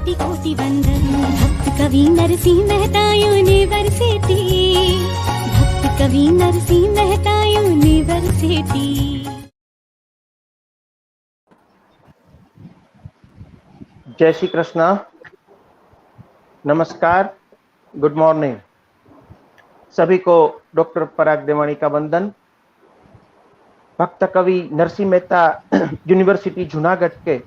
कोटि कोटि वंदन। भक्त कवि नरसिंह मेहता यूनिवर्सिटी, भक्त कवि नरसिंह मेहता यूनिवर्सिटी। जय श्री कृष्णा, नमस्कार, गुड मॉर्निंग। सभी को डॉक्टर पराग देवानी का वंदन। भक्त कवि नरसिंह मेहता यूनिवर्सिटी जूनागढ़ के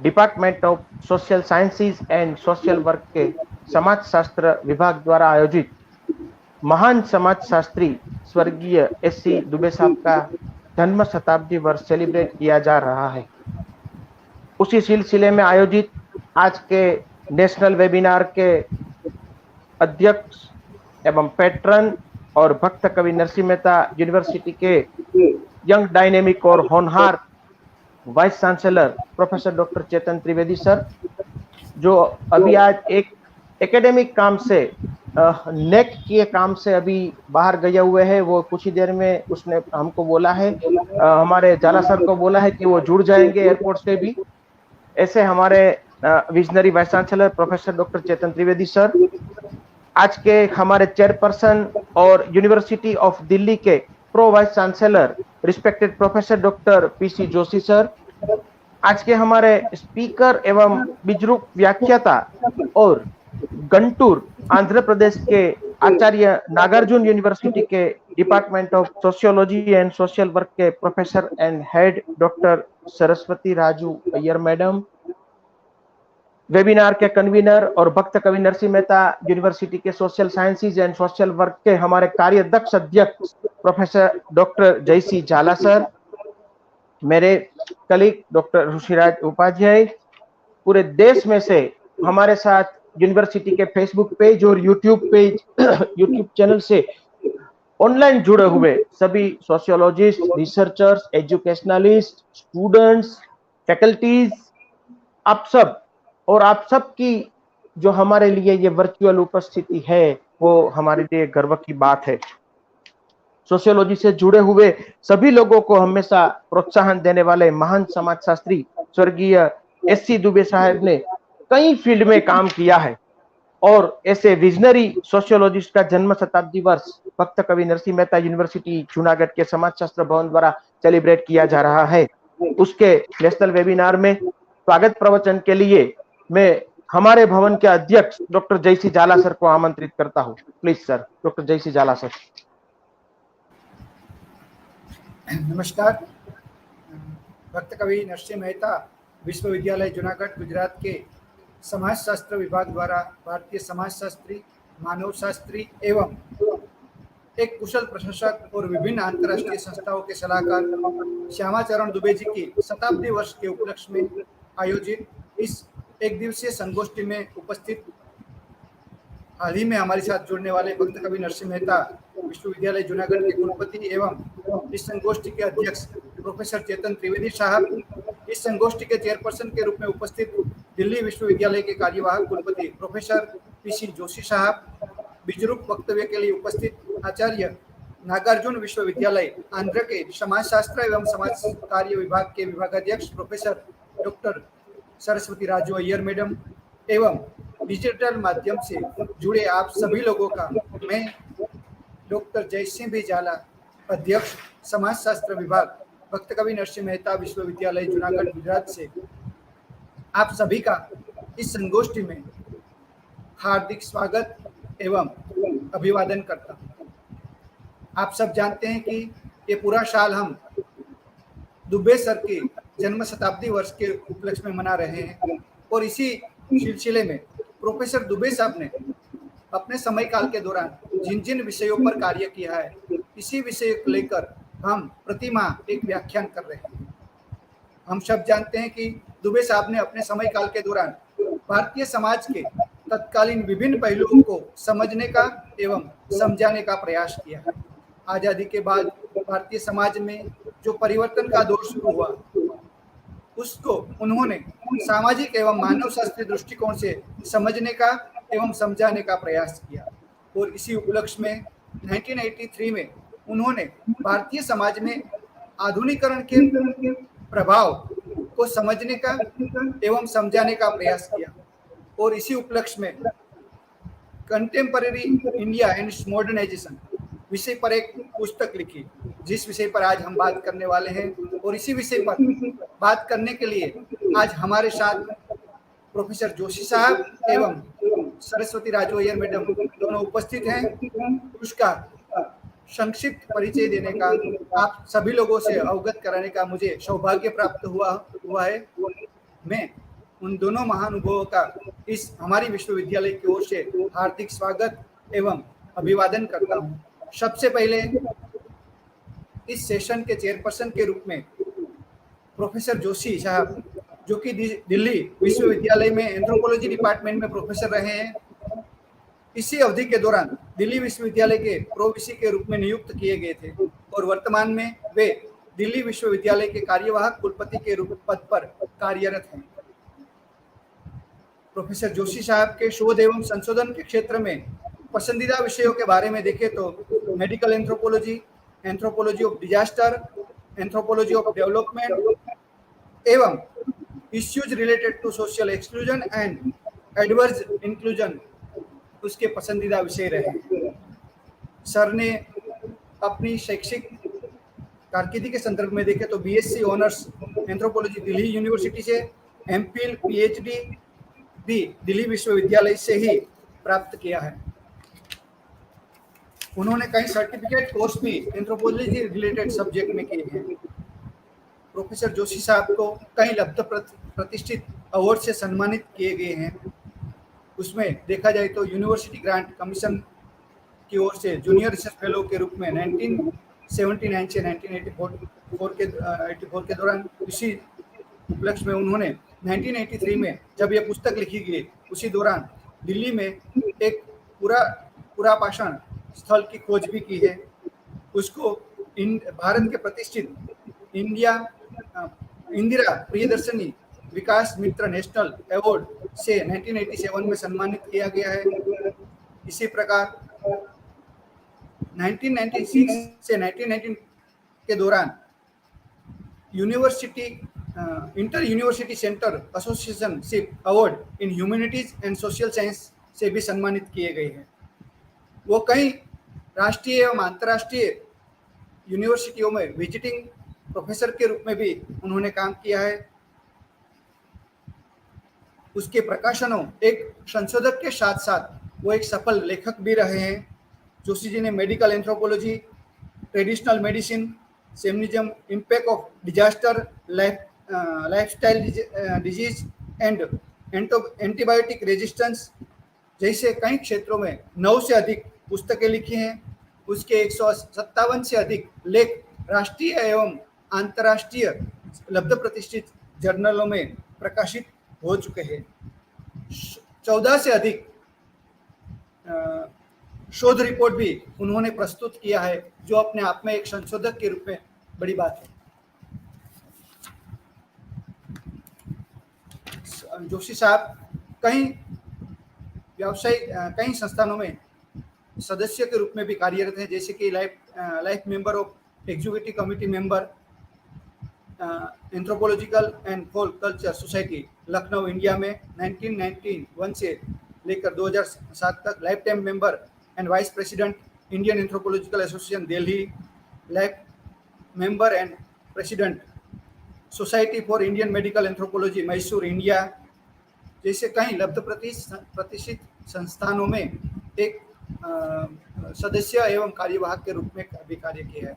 department of social sciences and social work के समाज शास्त्र विभाग द्वारा आयोजित महान समाज शास्त्री स्वर्गीय एससी दुबे साहब का जन्म शताब्दी वर्ष सेलिब्रेट किया जा रहा है। उसी सिलसिले में आयोजित आज के नेशनल वेबिनार के अध्यक्ष एवं पैट्रन और भक्त कवि नरसिंह मेहता यूनिवर्सिटी के यंग डायनेमिक और होनहार vice chancellor professor doctor Chetan Trivedi sir, जो अभी आज एक एकेडमिक काम से नेक के काम से अभी बाहर गए हुए हैं। वो कुछ ही देर में उसने हमको बोला है, हमारे जाला सर को बोला है कि वो जुड़ जाएंगे एयरपोर्ट से भी। ऐसे हमारे visionary vice chancellor professor doctor Chetan Trivedi sir, आज के हमारे चेयरपर्सन और यूनिवर्सिटी ऑफ दिल्ली के pro vice chancellor respected professor doctor PC Joshi sir, आज के हमारे स्पीकर एवं बिजरूप व्याख्याता और गंटूर आंध्र प्रदेश के आचार्य नागार्जुन यूनिवर्सिटी के department of sociology and social work के professor and head doctor Saraswati Raju Iyer madam, webinar के कन्वीनर और भक्त कवि नरसिंह मेहता यूनिवर्सिटी के social sciences and social work के हमारे कार्यदक्ष अध्यक्ष professor doctor Jaysi Jhala sir, मेरे कलीग डॉक्टर ऋषिराज उपाध्याय, पूरे देश में से हमारे साथ यूनिवर्सिटी के फेसबुक पेज और यूट्यूब चैनल से ऑनलाइन जुड़े हुए सभी sociologist, researchers, educationalist, students, faculties, आप सब और आप सब की जो हमारे लिए ये वर्चुअल उपस्थिति है वो हमारे लिए गर्व की बात है। सोशियोलॉजी से जुड़े हुए सभी लोगों को हमेशा प्रोत्साहन देने वाले महान समाजशास्त्री स्वर्गीय एससी दुबे साहब ने कई फील्ड में काम किया है और ऐसे विजनरी सोशियोलॉजिस्ट का जन्म शताब्दी वर्ष भक्त कवि नरसिंह मेहता यूनिवर्सिटी जूनागढ़ के समाज शास्त्र भवन द्वारा सेलिब्रेट किया जा रहा है। उसके नेशनल वेबिनार में स्वागत प्रवचन के लिए मैं हमारे भवन के अध्यक्ष डॉक्टर जयसी झाला सर को आमंत्रित करता हूं। Please sir, doctor Jaysi Jhala sir. नमस्कार। भक्त कवि नरसिंह मेहता विश्वविद्यालय जूनागढ़ गुजरात के समाजशास्त्र विभाग द्वारा भारतीय समाजशास्त्री, मानव शास्त्री एवं एक कुशल प्रशासक और विभिन्न अंतर्राष्ट्रीय संस्थाओं के सलाहकार श्यामाचरण दुबे जी की शताब्दी वर्ष के उपलक्ष्य में आयोजित इस एक दिवसीय संगोष्ठी में उपस्थित हाल ही में हमारे साथ जुड़ने वाले भक्त कवि नरसिंह मेहता विश्वविद्यालय जूनागढ़ के कुलपति एवं इस संगोष्ठी के अध्यक्ष प्रोफेसर चेतन त्रिवेदी साहब, इस संगोष्ठी के चेयरपर्सन के रूप में उपस्थित दिल्ली विश्वविद्यालय के कार्यवाहक कुलपति प्रोफेसर पीसी जोशी साहब, बिजरूप वक्तव्य के लिए उपस्थित आचार्य नागार्जुन विश्वविद्यालय आंध्र के समाजशास्त्र एवं समाज कार्य विभाग के विभागाध्यक्ष professor doctor Saraswati Raju Iyer madam एवं डिजिटल माध्यम से जुड़े आप सभी लोगों का मैं डॉक्टर जयसिंह भी झाला, अध्यक्ष समाजशास्त्र विभाग, भक्त कवि नरसिंह मेहता विश्वविद्यालय जूनागढ़ गुजरात से आप सभी का इस संगोष्ठी में हार्दिक स्वागत एवं अभिवादन करता हूँ। आप सब जानते हैं कि ये पूरा साल हम दुबे सर के जन्म शताब्दी वर्ष के उपलक्ष्य में मना रहे हैं और इसी सिलसिले में प्रोफेसर दुबे साहब ने अपने समय काल के दौरान जिन जिन विषयों पर कार्य किया है, इसी विषय को लेकर हम प्रतिमाह एक व्याख्यान कर रहे हैं। हम सब जानते हैं कि दुबे साहब ने अपने समय काल के दौरान भारतीय समाज के तत्कालीन विभिन्न पहलुओं को समझने का एवं समझाने का प्रयास किया है। आज़ादी के बाद भारतीय समाज में जो परिवर्तन का दौर शुरू हुआ, उसको उन्होंने सामाजिक एवं मानव शास्त्रीय दृष्टिकोण से समझने का एवं समझाने का प्रयास किया और इसी उपलक्ष्य में 1983 में उन्होंने भारतीय समाज में आधुनिकीकरण के प्रभाव को समझने का एवं समझाने का प्रयास किया और इसी उपलक्ष्य में contemporary India and its modernisation विषय पर एक पुस्तक लिखी, जिस विषय पर आज हम बात करने वाले हैं। और इसी विषय पर बात करने के लिए आज हमारे साथ प्रोफेसर जोशी साहब एवं सरस्वती राजोयर मैडम दोनों उपस्थित हैं। उसका संक्षिप्त परिचय देने का, आप सभी लोगों से अवगत कराने का मुझे सौभाग्य प्राप्त हुआ है। मैं उन दोनों महानुभावों का इस हमारी विश्वविद्यालय की ओर से हार्दिक स्वागत एवं अभिवादन करता हूं। सबसे पहले इस सेशन के चेयरपर्सन के रूप में प्रोफेसर जोशी साहब, जो कि दिल्ली विश्वविद्यालय में एंथ्रोपोलॉजी डिपार्टमेंट में प्रोफेसर रहे हैं, इसी अवधि के दौरान दिल्ली विश्वविद्यालय के प्रो वीसी के रूप में नियुक्त किए गए थे और वर्तमान में वे दिल्ली विश्वविद्यालय के कार्यवाहक कुलपति के रूप पद पर कार्यरत हैं। प्रोफेसर जोशी साहब के शोध एवं संशोधन के क्षेत्र में पसंदीदा विषयों के बारे में देखें तो medical anthropology, anthropology of disaster, anthropology of development एवं issues related to social exclusion and adverse inclusion उसके पसंदीदा विषय रहे। सर ने अपनी शैक्षिक कारकिर्दी के संदर्भ में देखें तो BSc honours anthropology Delhi university से, एमफिल पीएचडी भी दिल्ली विश्वविद्यालय से ही प्राप्त किया है। उन्होंने कई सर्टिफिकेट कोर्स भी एंथ्रोपोलॉजी रिलेटेड सब्जेक्ट में किए हैं। प्रोफेसर जोशी साहब को कई लब्ध प्रतिष्ठित अवार्ड से सम्मानित किए गए हैं। उसमें देखा जाए तो यूनिवर्सिटी ग्रांट कमीशन की ओर से जूनियर रिसर्च फेलो के रूप में 1979 से 1984 के दौरान, इसी उपलक्ष्य में उन्होंने 1983 में जब यह पुस्तक लिखी गई, उसी दौरान दिल्ली में एक पुरापाषाण स्थल की खोज भी की है। उसको भारत के प्रतिष्ठित इंदिरा प्रियदर्शनी विकास मित्र नेशनल अवार्ड से 1987 में सम्मानित किया गया है। इसी प्रकार 1996 से 1990 के दौरान university inter university centre associationship award in humanities and social science से भी सम्मानित किए गए हैं। वो कई राष्ट्रीय एवं अंतर्राष्ट्रीय यूनिवर्सिटियों में विजिटिंग प्रोफेसर के रूप में भी उन्होंने काम किया है। उसके प्रकाशनों, एक संशोधक के साथ साथ वो एक सफल लेखक भी रहे हैं। जोशी जी ने medical anthropology, traditional medicine, shamanism, impact of disaster, lifestyle disease and antibiotic resistance जैसे कई क्षेत्रों में 9 से अधिक पुस्तकें लिखी हैं। उसके 157 से अधिक लेख राष्ट्रीय एवं अंतर्राष्ट्रीय लब्ध प्रतिष्ठित जर्नलों में प्रकाशित हो चुके हैं। 14 से अधिक शोध रिपोर्ट भी उन्होंने प्रस्तुत किया है, जो अपने आप में एक संशोधक के रूप में बड़ी बात है। जोशी साहब कई कई संस्थानों में सदस्य के रूप में भी कार्यरत हैं, जैसे कि life member of executive committee member, anthropological and folk culture society Lucknow India में 1991 से लेकर 2007 तक, life time member and vice president Indian anthropological association Delhi, life member and president society for Indian medical anthropology Mysore India जैसे कई लब्ध प्रतिष्ठित संस्थानों में एक सदस्य एवं कार्यवाहक के रूप में भी कार्य किया है।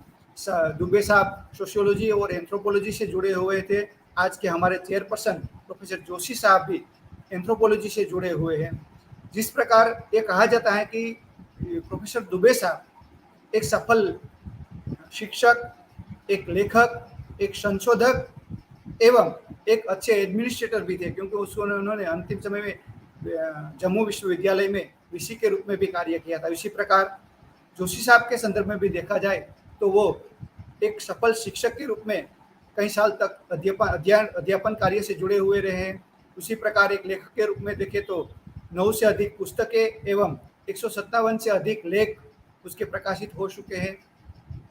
दुबे साहब सोशियोलॉजी और एंथ्रोपोलॉजी से जुड़े हुए थे। आज के हमारे चेयरपर्सन प्रोफेसर जोशी साहब भी एंथ्रोपोलॉजी से जुड़े हुए हैं। जिस प्रकार ये कहा जाता है कि प्रोफेसर दुबे साहब एक सफल शिक्षक, एक लेखक, एक संशोधक एवं एक अच्छे एडमिनिस्ट्रेटर भी थे, क्योंकि उन्होंने अंतिम समय में जम्मू विश्वविद्यालय में वीसी के रूप में भी कार्य किया था। इसी प्रकार जोशी साहब के संदर्भ में भी देखा जाए तो वो एक सफल शिक्षक के रूप में कई साल तक अध्यापन कार्य से जुड़े हुए रहे हैं। उसी प्रकार एक लेखक के रूप में देखें तो 9 से अधिक पुस्तकें एवं 157 से अधिक लेख उसके प्रकाशित हो चुके हैं।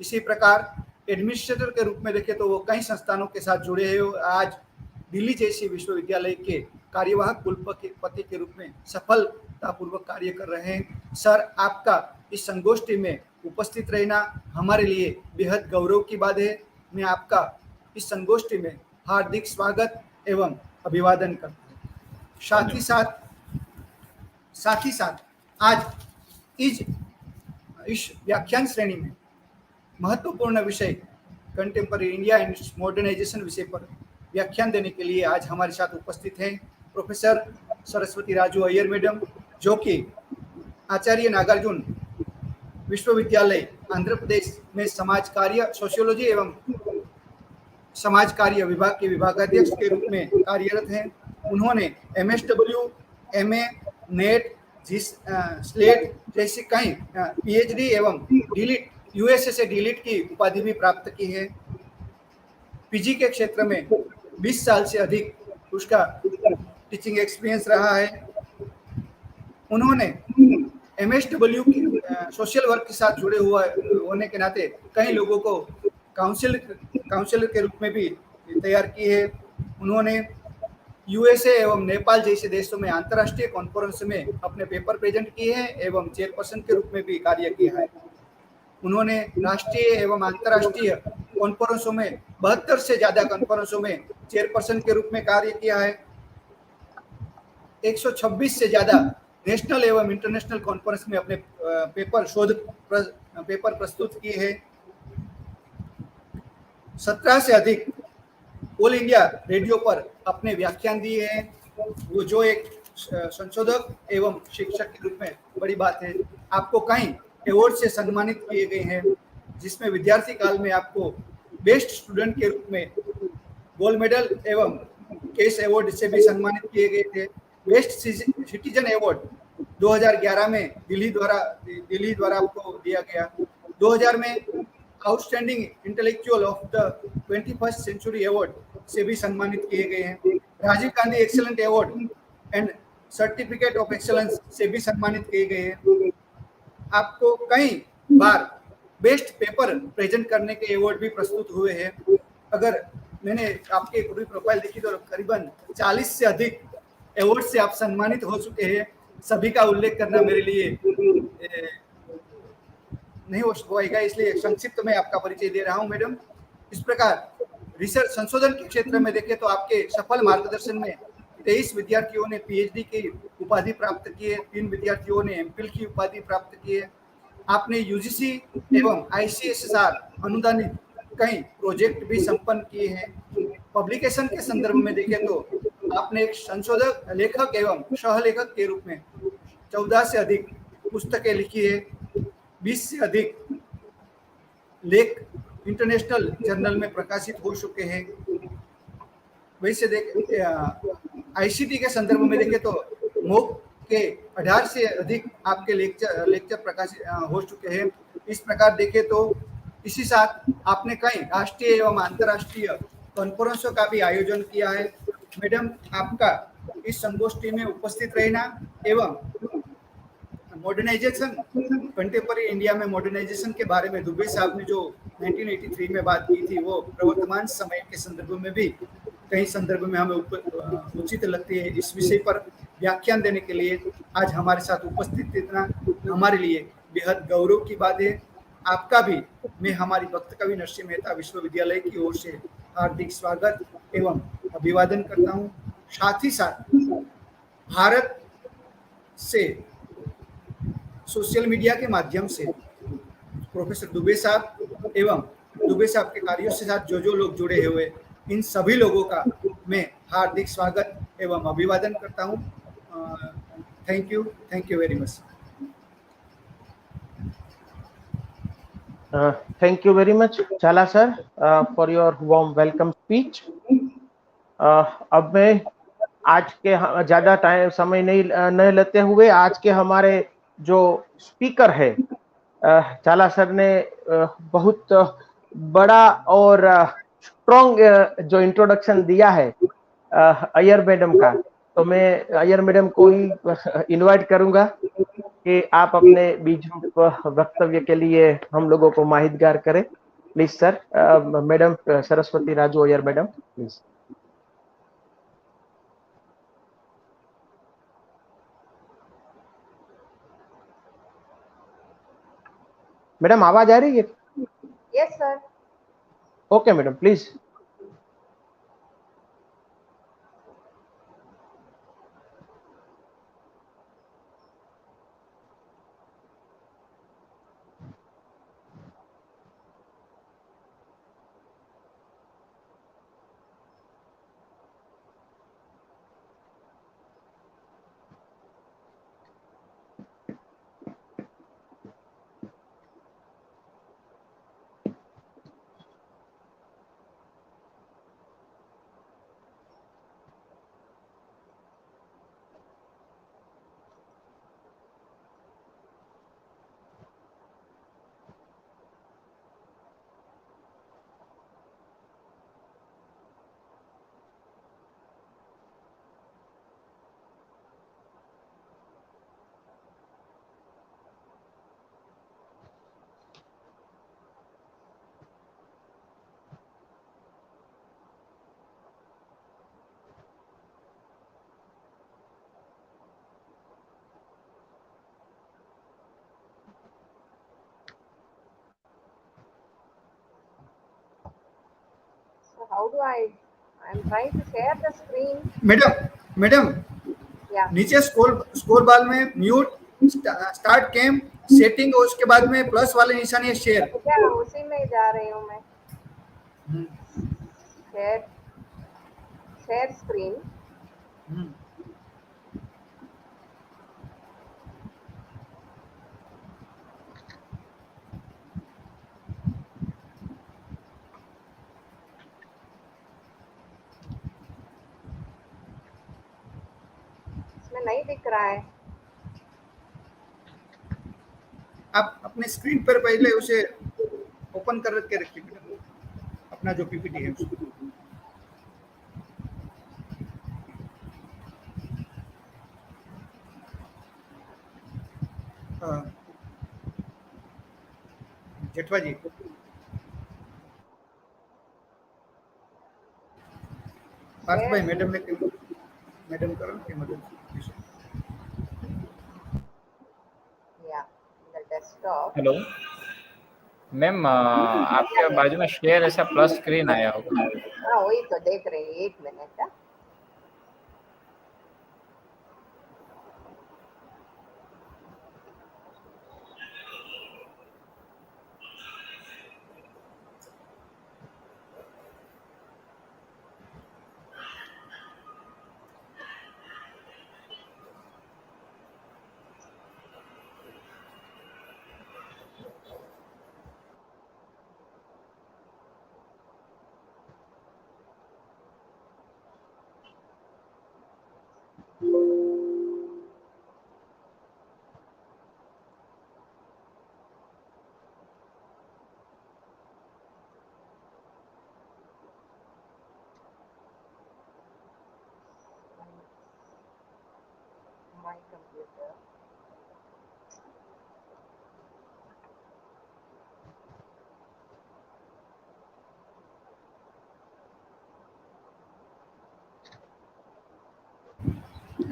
इसी प्रकार एडमिनिस्ट्रेटर के रूप में देखें तो वो कई संस्थानों के साथ जुड़े हैं। आज दिल्ली जैसे विश्वविद्यालय के कार्यवाहक कुलपति के रूप में सफलतापूर्वक कार्य कर रहे हैं। सर, आपका इस संगोष्ठी में उपस्थित रहना हमारे लिए बेहद गौरव की बात है। मैं आपका इस संगोष्ठी में हार्दिक स्वागत एवं अभिवादन करता हूँ। साथ ही साथ आज इस व्याख्यान श्रेणी में महत्वपूर्ण विषय कंटेम्पररी इंडिया एंड मॉडर्नाइजेशन विषय पर व्याख्यान देने के लिए आज हमारे साथ उपस्थित हैं प्रोफेसर सरस्वती राजू अय्यर मैडम, जो कि आचार्य नागार्जुन विश्वविद्यालय आंध्र प्रदेश में समाज कार्य, सोशियोलॉजी एवं समाज कार्य विभाग के विभागाध्यक्ष के रूप में कार्यरत हैं। उन्होंने MSW, MA, नेट, स्लेट जैसे कई PhD एवं डीलिट USA से डीलिट की उपाधि भी प्राप्त की है। PG के क्षेत्र में 20 साल से अधिक उसका टीचिंग एक्सपीरियंस रहा है। उन्होंने MSW की सोशल वर्क के साथ जुड़े हुआ होने के नाते कई लोगों को काउंसलर के रूप में भी तैयार की है। उन्होंने USA एवं नेपाल जैसे देशों में अंतर्राष्ट्रीय कॉन्फ्रेंस में अपने पेपर प्रेजेंट किए हैं एवं चेयरपर्सन के रूप में भी कार्य किया है। उन्होंने राष्ट्रीय एवं अंतर्राष्ट्रीय कॉन्फ्रेंसों में 72 से ज्यादा कॉन्फ्रेंसों में चेयरपर्सन के रूप में कार्य किया है। 126 से ज्यादा नेशनल एवं इंटरनेशनल कॉन्फ्रेंस में अपने पेपर प्रस्तुत किए हैं। 17 से अधिक ऑल इंडिया रेडियो पर अपने व्याख्यान दिए हैं। वो जो एक संशोधक एवं शिक्षक के रूप में बड़ी बात है। आपको कई अवार्ड से सम्मानित किए गए हैं, जिसमें विद्यार्थी काल में आपको बेस्ट स्टूडेंट के रूप में गोल्ड मेडल एवं केस अवार्ड से भी सम्मानित किए गए थे। बेस्ट सिटीजन अवार्ड 2011 में दिल्ली द्वारा आपको दिया गया। 2000 में outstanding intellectual of the 21st century award से भी सम्मानित किए गए हैं। Rajiv Gandhi excellent award and certificate of excellence से भी सम्मानित किए गए हैं। आपको कई बार बेस्ट पेपर प्रेजेंट करने के अवार्ड भी प्रस्तुत हुए हैं। अगर मैंने आपके पूरी प्रोफाइल देखी तो करीबन 40 से अधिक अवार्ड से आप सम्मानित हो चुके हैं। सभी का उल्लेख करना मेरे लिए नहीं हो पाएगा, इसलिए संक्षिप्त में आपका परिचय दे रहा हूं मैडम। इस प्रकार रिसर्च संशोधन के क्षेत्र में देखें तो आपके सफल मार्गदर्शन में 23 विद्यार्थियों ने PhD की उपाधि प्राप्त की है, 3 विद्यार्थियों ने MPhil की उपाधि प्राप्त की है। आपने UGC एवं ICSR अनुदानित कई प्रोजेक्ट भी संपन्न किए हैं। पब्लिकेशन के संदर्भ में देखें तो आपने एक संशोधक, लेखक एवं सहलेखक के रूप में 14 से अधिक पुस्तकें लिखी है। 20 से अधिक लेख इंटरनेशनल जर्नल में प्रकाशित हो चुके हैं। वैसे ICT के संदर्भ में देखें तो MOOC के 18 से अधिक आपके लेक्चर प्रकाशित हो चुके हैं। इस प्रकार देखें तो इसी साथ आपने कई राष्ट्रीय एवं अंतर्राष्ट्रीय कॉन्फ्रेंसों का भी आयोजन किया है। मैडम, आपका इस संगोष्ठी में उपस्थित रहना एवं मॉडर्नाइजेशन, कंटेम्पररी इंडिया में मॉडर्नाइजेशन के बारे में दुबे साहब ने जो 1983 में बात की थी, वो प्रवर्तमान समय के संदर्भ में भी कई संदर्भ में हमें उचित लगती है। इस विषय पर व्याख्यान देने के लिए आज हमारे साथ उपस्थित इतना हमारे लिए बेहद गौरव की बात है। आपका भी मैं हमारी भक्त कवि नरसिंह मेहता विश्वविद्यालय की ओर से हार्दिक स्वागत एवं अभिवादन करता हूँ। साथ ही साथ भारत से सोशल मीडिया के माध्यम से प्रोफेसर दुबे साहब एवं दुबे साहब के कार्यों से साथ जो लोग जुड़े हुए, इन सभी लोगों का मैं हार्दिक स्वागत एवं अभिवादन करता हूँ। Thank you very much. Thank you very much, Chala sir, for your warm welcome speech. अब मैं आज के ज्यादा समय नहीं लेते हुए आज के हमारे जो स्पीकर है, चाला सर ने बहुत बड़ा और स्ट्रॉन्ग जो इंट्रोडक्शन दिया है अय्यर मैडम का, तो मैं अय्यर मैडम को ही इनवाइट करूंगा कि आप अपने बीच वक्तव्य के लिए हम लोगों को माहितगार करें। Please sir, madam Saraswati Raju Iyer madam, please. Madam आवाज आ रही है? Yes, sir. Okay madam, please. So how do I'm trying to share the screen. Madam Yeah. नीचे स्कोर बार में म्यूट, स्टार्ट कैम, सेटिंग और उसके बाद में प्लस वाले निशान है शेयर. क्या उसी में जा रही हूँ मैं. Share screen. इसमें नहीं दिख रहा है. आप अपने स्क्रीन पर पहले उसे ओपन कर के रखिए मैडम, अपना जो पीपीटी है उसको. जेठवा जी, पार्थ भाई, मैडम करो कि मदद. Yeah. The desktop. Hello ma'am, आपके बाजू में शेयर ऐसा प्लस स्क्रीन आया होगा. हाँ वही तो देख रही है. 1 minute. My computer.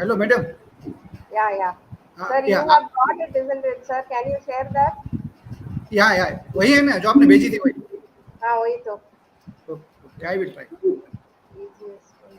Hello madam. Yeah. Sir, you yeah, have got it, isn't it, sir? Can you share that? या वही है ना जो आपने भेजी थी वही. हाँ वही तो. Okay, I will try. Easiest way.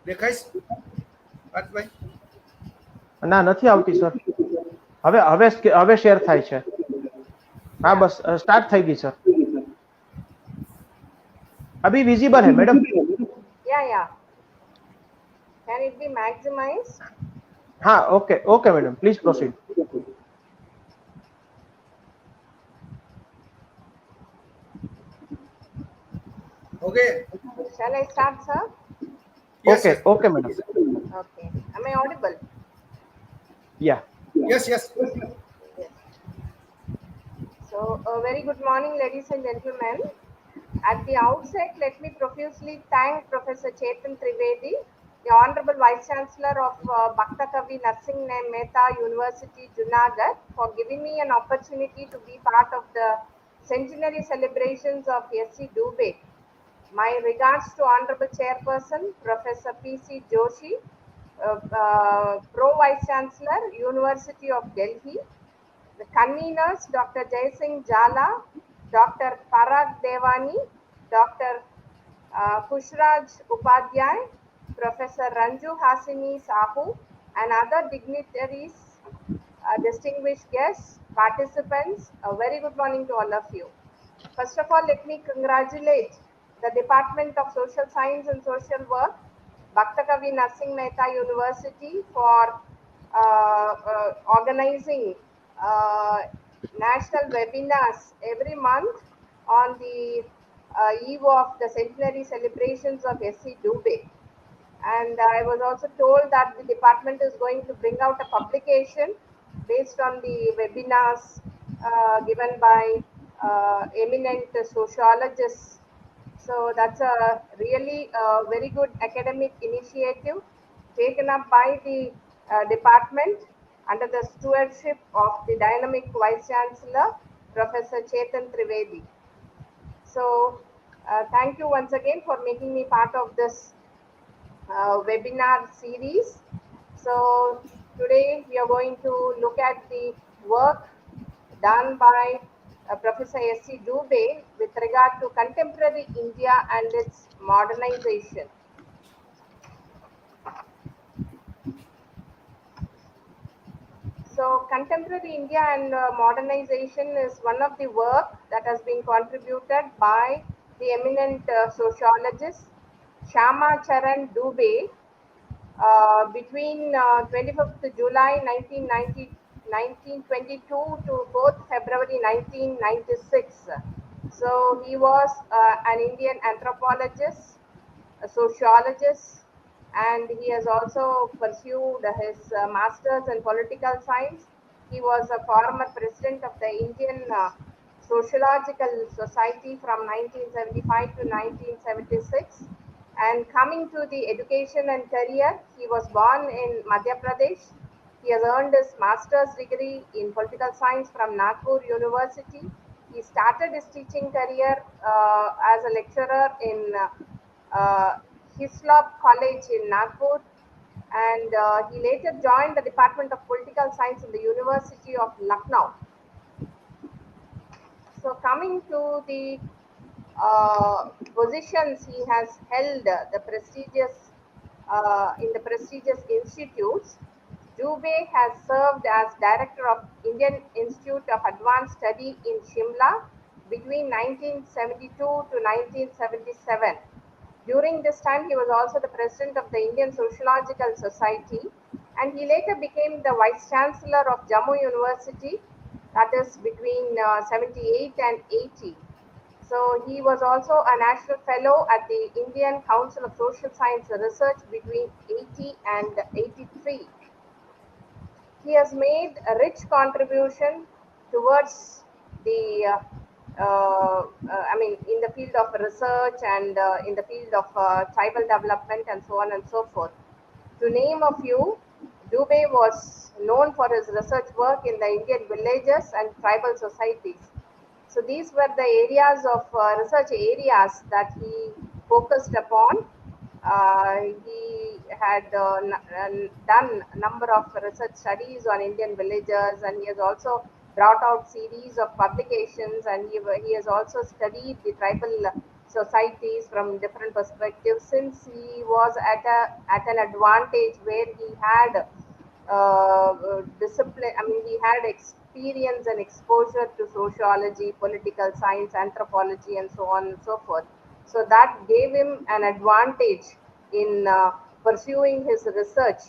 દેખાઈશ પાર્થભાઈ? ના, નથી આવતી સર. હવે શેર થાય છે. હા બસ સ્ટાર્ટ થઈ ગઈ સર. अभी विजिबल है madam? Yeah. Can it be maximized? हाँ, okay madam, please proceed. Okay. Shall I start, sir? Yes, Okay, yes. okay, madam. Okay. Am I audible? Yeah. Yes, yes. Yes. So, a very good morning, ladies and gentlemen. At the outset, let me profusely thank Professor Chetan Trivedi, the Honorable Vice Chancellor of Bhakta Kavi Narsinh Mehta University, Junagadh, for giving me an opportunity to be part of the centenary celebrations of SC Dube. My regards to Honorable Chairperson, Professor P.C. Joshi, Pro Vice Chancellor, University of Delhi, the conveners, Dr. Jaisingh Jala, Dr. Parag Devani, Dr. Kushraj Upadhyay, Professor Ranju Hasini Sahu, and other dignitaries, distinguished guests, participants, a very good morning to all of you. First of all, let me congratulate the Department of Social Science and Social Work, Bhakta Kavi Narsinh Mehta University, for organizing uh, national webinars every month on the eve of the centenary celebrations of SC Dube. And I was also told that the department is going to bring out a publication based on the webinars given by eminent sociologists. So that's a really very good academic initiative taken up by the department under the stewardship of the dynamic Vice Chancellor, Professor Chetan Trivedi. So thank you once again for making me part of this webinar series. So today we are going to look at the work done by Professor S.C. Dube with regard to contemporary India and its modernization. So contemporary India and modernization is one of the work that has been contributed by the eminent sociologist SHYAMACHARAN Dube between 25th July 1922 to 4th February 1996. So he was an Indian anthropologist, a sociologist, and he has also pursued his master's in political science. He was a former president of the Indian Sociological Society from 1975 to 1976. And coming to the education and career, he was born in Madhya Pradesh. He has earned his master's degree in political science from Nagpur University. He started his teaching career as a lecturer in Hislop College in Nagpur, and he later joined the Department of Political Science in the University of Lucknow. So coming to the positions he has held, the prestigious in the prestigious institutes, Dube has served as director of Indian Institute of Advanced Study in Shimla between 1972 to 1977. During this time, he was also the president of the Indian Sociological Society, and he later became the vice chancellor of Jammu University, that is between 78 and 80. So he was also a national fellow at the Indian Council of Social Science Research between 80 and 83. He has made a rich contribution towards the in the field of research and in the field of tribal development and so on and so forth. To name a few, Dube was known for his research work in the Indian villages and tribal societies. So these were the areas of research areas that he focused upon. He had done a number of research studies on Indian villages, and he has also brought out series of publications, and he has also studied the tribal societies from different perspectives, since he was at an advantage where he had discipline. I mean, he had experience and exposure to sociology, political science, anthropology, and so on and so forth. So that gave him an advantage in pursuing his research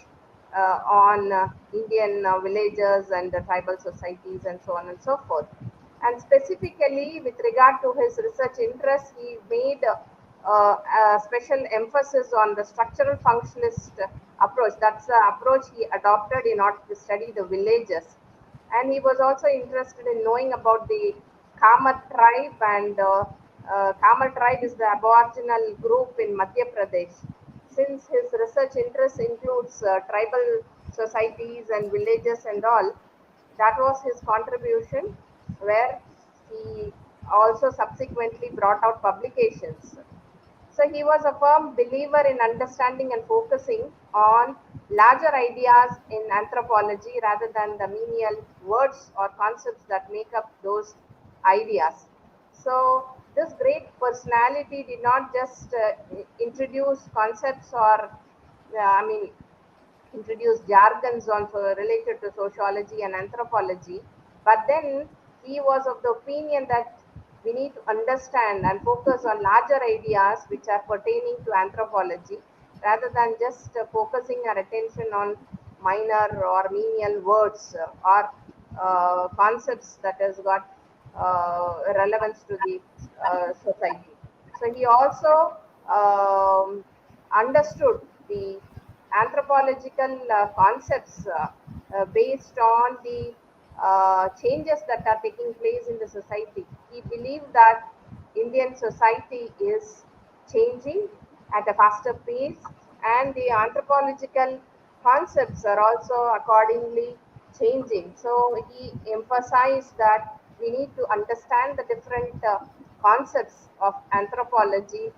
on Indian villages and the tribal societies and so on and so forth. And specifically with regard to his research interests, he made a special emphasis on the structural functionalist approach. That's the approach he adopted in order to study the villages. And he was also interested in knowing about the Kamar tribe, and Kamar tribe is the aboriginal group in Madhya Pradesh. Since his research interest includes tribal societies and villages and all, that was his contribution, where he also subsequently brought out publications. So he was a firm believer in understanding and focusing on larger ideas in anthropology rather than the menial words or concepts that make up those ideas. So this great personality did not just introduce concepts or, I mean, introduced jargons also related to sociology and anthropology. But then he was of the opinion that we need to understand and focus on larger ideas which are pertaining to anthropology rather than just focusing our attention on minor or menial words or concepts that has got relevance to the society. So he also understood the anthropological concepts based on the changes that are taking place in the society. He believed that Indian society is changing at a faster pace, and the anthropological concepts are also accordingly changing. So he emphasized that we need to understand the different concepts of anthropology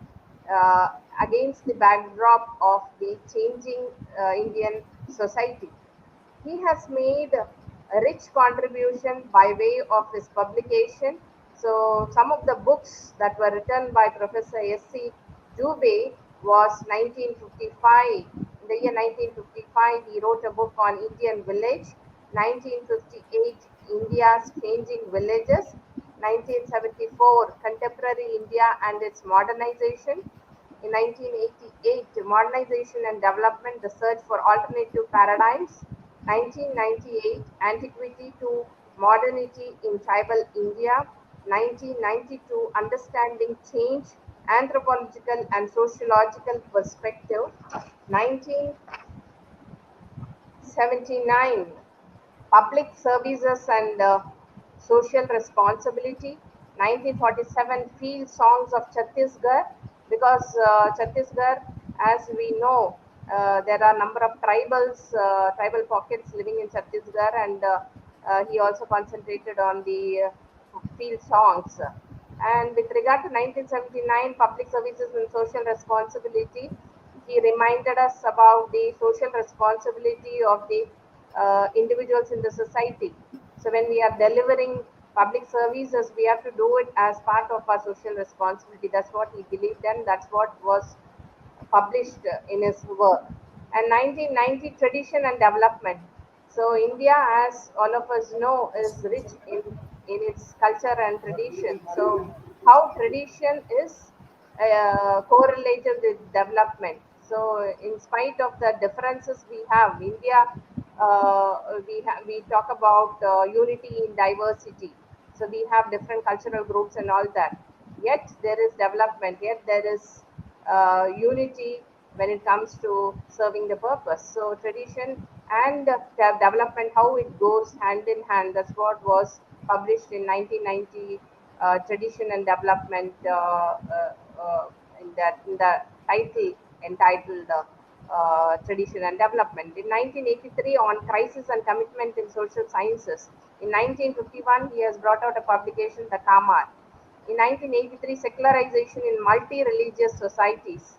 uh, against the backdrop of the changing Indian society. He has made a rich contribution by way of his publication. So some of the books that were written by Professor S.C. Dube was 1955. In the year 1955, he wrote a book on Indian village. 1958, India's changing villages. 1974, contemporary India and its modernization. In 1988, Modernization and Development, the Search for Alternative Paradigms. 1998, Antiquity to Modernity in Tribal India. 1992, Understanding Change, Anthropological and Sociological Perspective. 1979, Public Services and Social Responsibility. 1947, Field Songs of Chhattisgarh, because Chhattisgarh, as we know, there are a number of tribal pockets living in Chhattisgarh, and he also concentrated on the field songs. And with regard to 1979, Public Services and Social Responsibility, he reminded us about the social responsibility of the individuals in the society. So when we are delivering public services, we have to do it as part of our social responsibility. That's what he believed, and that's what was published in his work. And 1990, Tradition and Development. So India, as all of us know, is rich in its culture and tradition. So how tradition is correlated with development. So in spite of the differences we have, India, we talk about unity in diversity. So we have different cultural groups and all that. Yet there is development. Yet there is unity when it comes to serving the purpose. So tradition and development, how it goes hand in hand. That's what was published in 1990, Tradition and Development, in the title entitled Tradition and Development. In 1983, on Crisis and Commitment in Social Sciences. In 1951, he has brought out a publication, The Kamar. In 1983, Secularization in Multi-Religious Societies.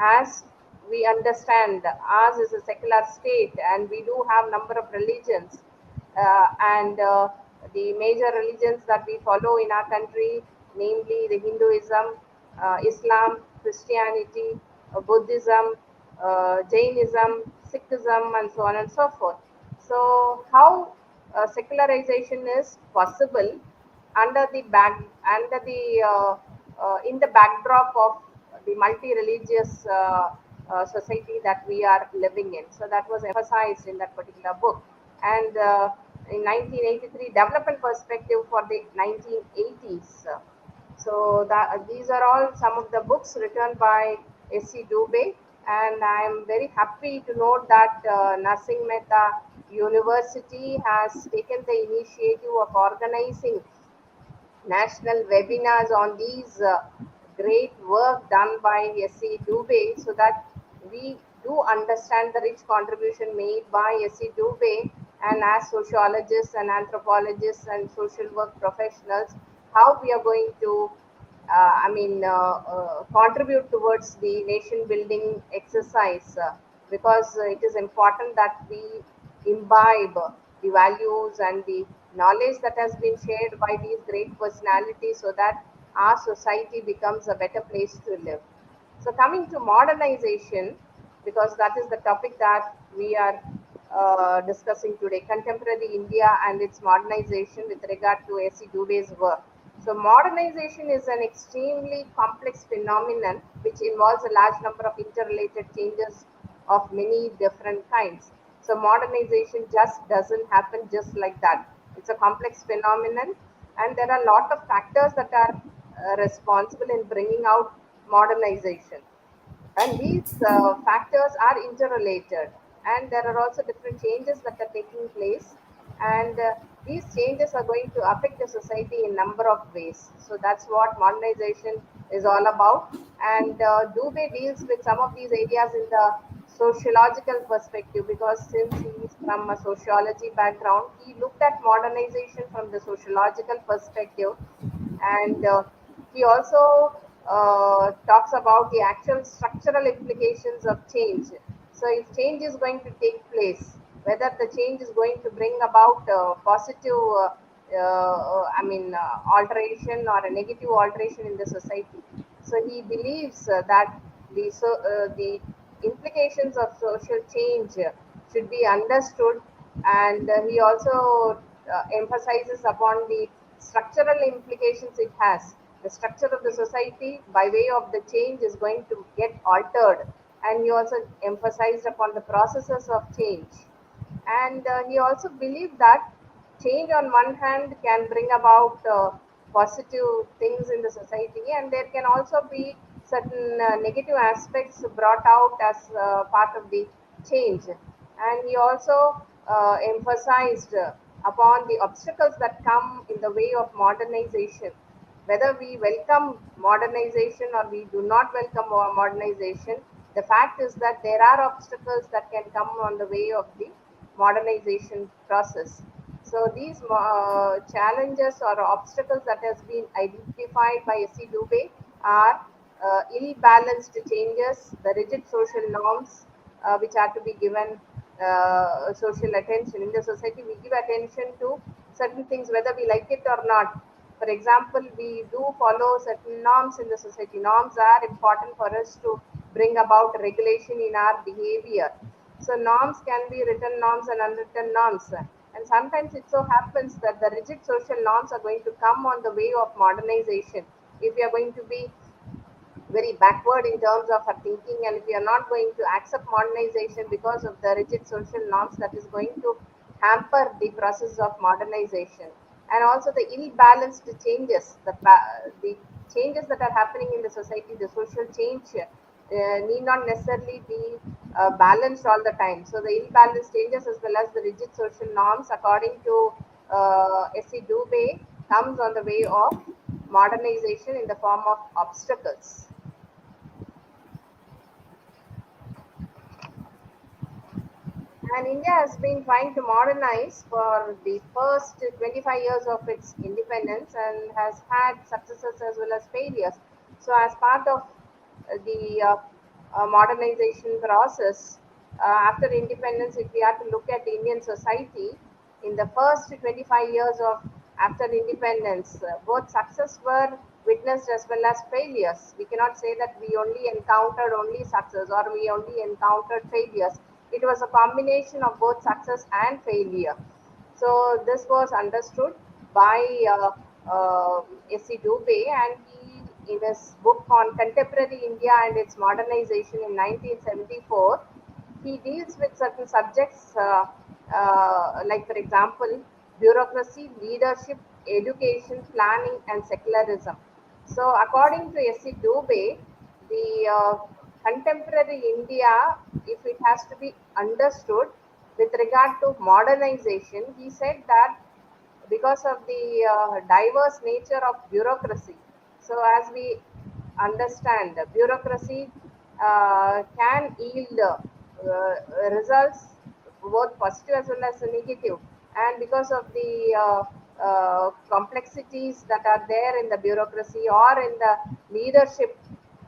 As we understand, ours is a secular state, and we do have number of religions, and the major religions that we follow in our country, namely the Hinduism, Islam, Christianity, Buddhism, Jainism, Sikhism, and so on and so forth. So, how secularization is possible under the back under the in the backdrop of the multi-religious society that we are living in. So that was emphasized in that particular book. And in 1983, development perspective for the 1980s. So that these are all some of the books written by S.C. Dube, and I am very happy to note that Narsinh Mehta University has taken the initiative of organizing national webinars on these great work done by S.C. Dube, so that we do understand the rich contribution made by S.C. Dube, and as sociologists and anthropologists and social work professionals, how we are going to contribute towards the nation building exercise, because it is important that we imbibe the values and the knowledge that has been shared by these great personalities, so that our society becomes a better place to live. So, coming to modernization, because that is the topic that we are discussing today, contemporary India and its modernization with regard to A.C. Dube's work. So, modernization is an extremely complex phenomenon which involves a large number of interrelated changes of many different kinds. So, modernization just doesn't happen just like that. It's a complex phenomenon, and there are a lot of factors that are responsible in bringing out modernization, and these factors are interrelated, and there are also different changes that are taking place, and these changes are going to affect the society in number of ways. So that's what modernization is all about, and Dube deals with some of these areas in the sociological perspective, because since he is from a sociology background, he looked at modernization from the sociological perspective, and he also talks about the actual structural implications of change. So, if change is going to take place, whether the change is going to bring about positive, alteration or a negative alteration in the society. So, he believes that the implications of social change should be understood, and he also emphasizes upon the structural implications it has. The structure of the society by way of the change is going to get altered, and he also emphasized upon the processes of change. And he also believed that change on one hand can bring about positive things in the society, and there can also be certain negative aspects brought out as part of the change. And he also emphasized upon the obstacles that come in the way of modernization, whether we welcome modernization or we do not welcome modernization. The fact is that there are obstacles that can come on the way of the modernization process. So these challenges or obstacles that has been identified by S.C. Dube are ill-balanced changes, the rigid social norms which are to be given social attention. In the society, we give attention to certain things whether we like it or not. For example, we do follow certain norms in the society. Norms are important for us to bring about regulation in our behavior. So norms can be written norms and unwritten norms. And sometimes it so happens that the rigid social norms are going to come on the way of modernization. If we are going to be very backward in terms of our thinking, and if we are not going to accept modernization because of the rigid social norms, that is going to hamper the process of modernization. And also the ill-balanced changes, the changes that are happening in the society, the social change need not necessarily be balanced all the time. So the ill-balanced changes as well as the rigid social norms, according to S.C. Dube, comes on the way of modernization in the form of obstacles. And India has been trying to modernize for the first 25 years of its independence, and has had successes as well as failures. So, as part of the modernization process, after independence, if we are to look at Indian society, in the first 25 years of after independence, both success were witnessed as well as failures. We cannot say that we only encountered only success or we only encountered failures. It was a combination of both success and failure. So this was understood by S.C. Dube, and he, in his book on contemporary India and its modernization in 1974, he deals with certain subjects, like, for example, bureaucracy, leadership, education, planning, and secularism. So, according to S.C. Dube, the contemporary India, if it has to be understood with regard to modernization, he said that because of the diverse nature of bureaucracy. So, as we understand, bureaucracy can yield results both positive as well as negative, and because of the complexities that are there in the bureaucracy or in the leadership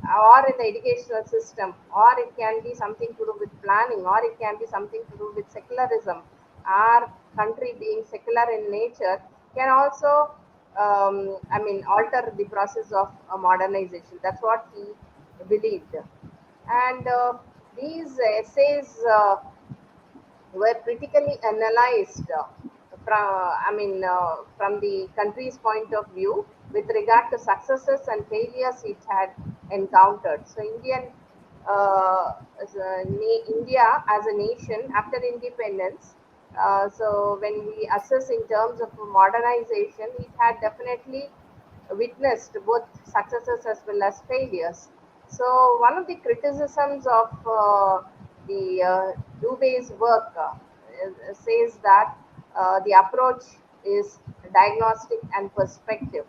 or in the educational system, or it can be something to do with planning, or it can be something to do with secularism. Our country being secular in nature can also, alter the process of modernization. That's what he believed. And these essays were critically analyzed from the country's point of view with regard to successes and failures it had encountered. So, India as a nation after independence. So, when we assess in terms of modernization, it had definitely witnessed both successes as well as failures. So, one of the criticisms of the Dube's work says that the approach is diagnostic and prescriptive.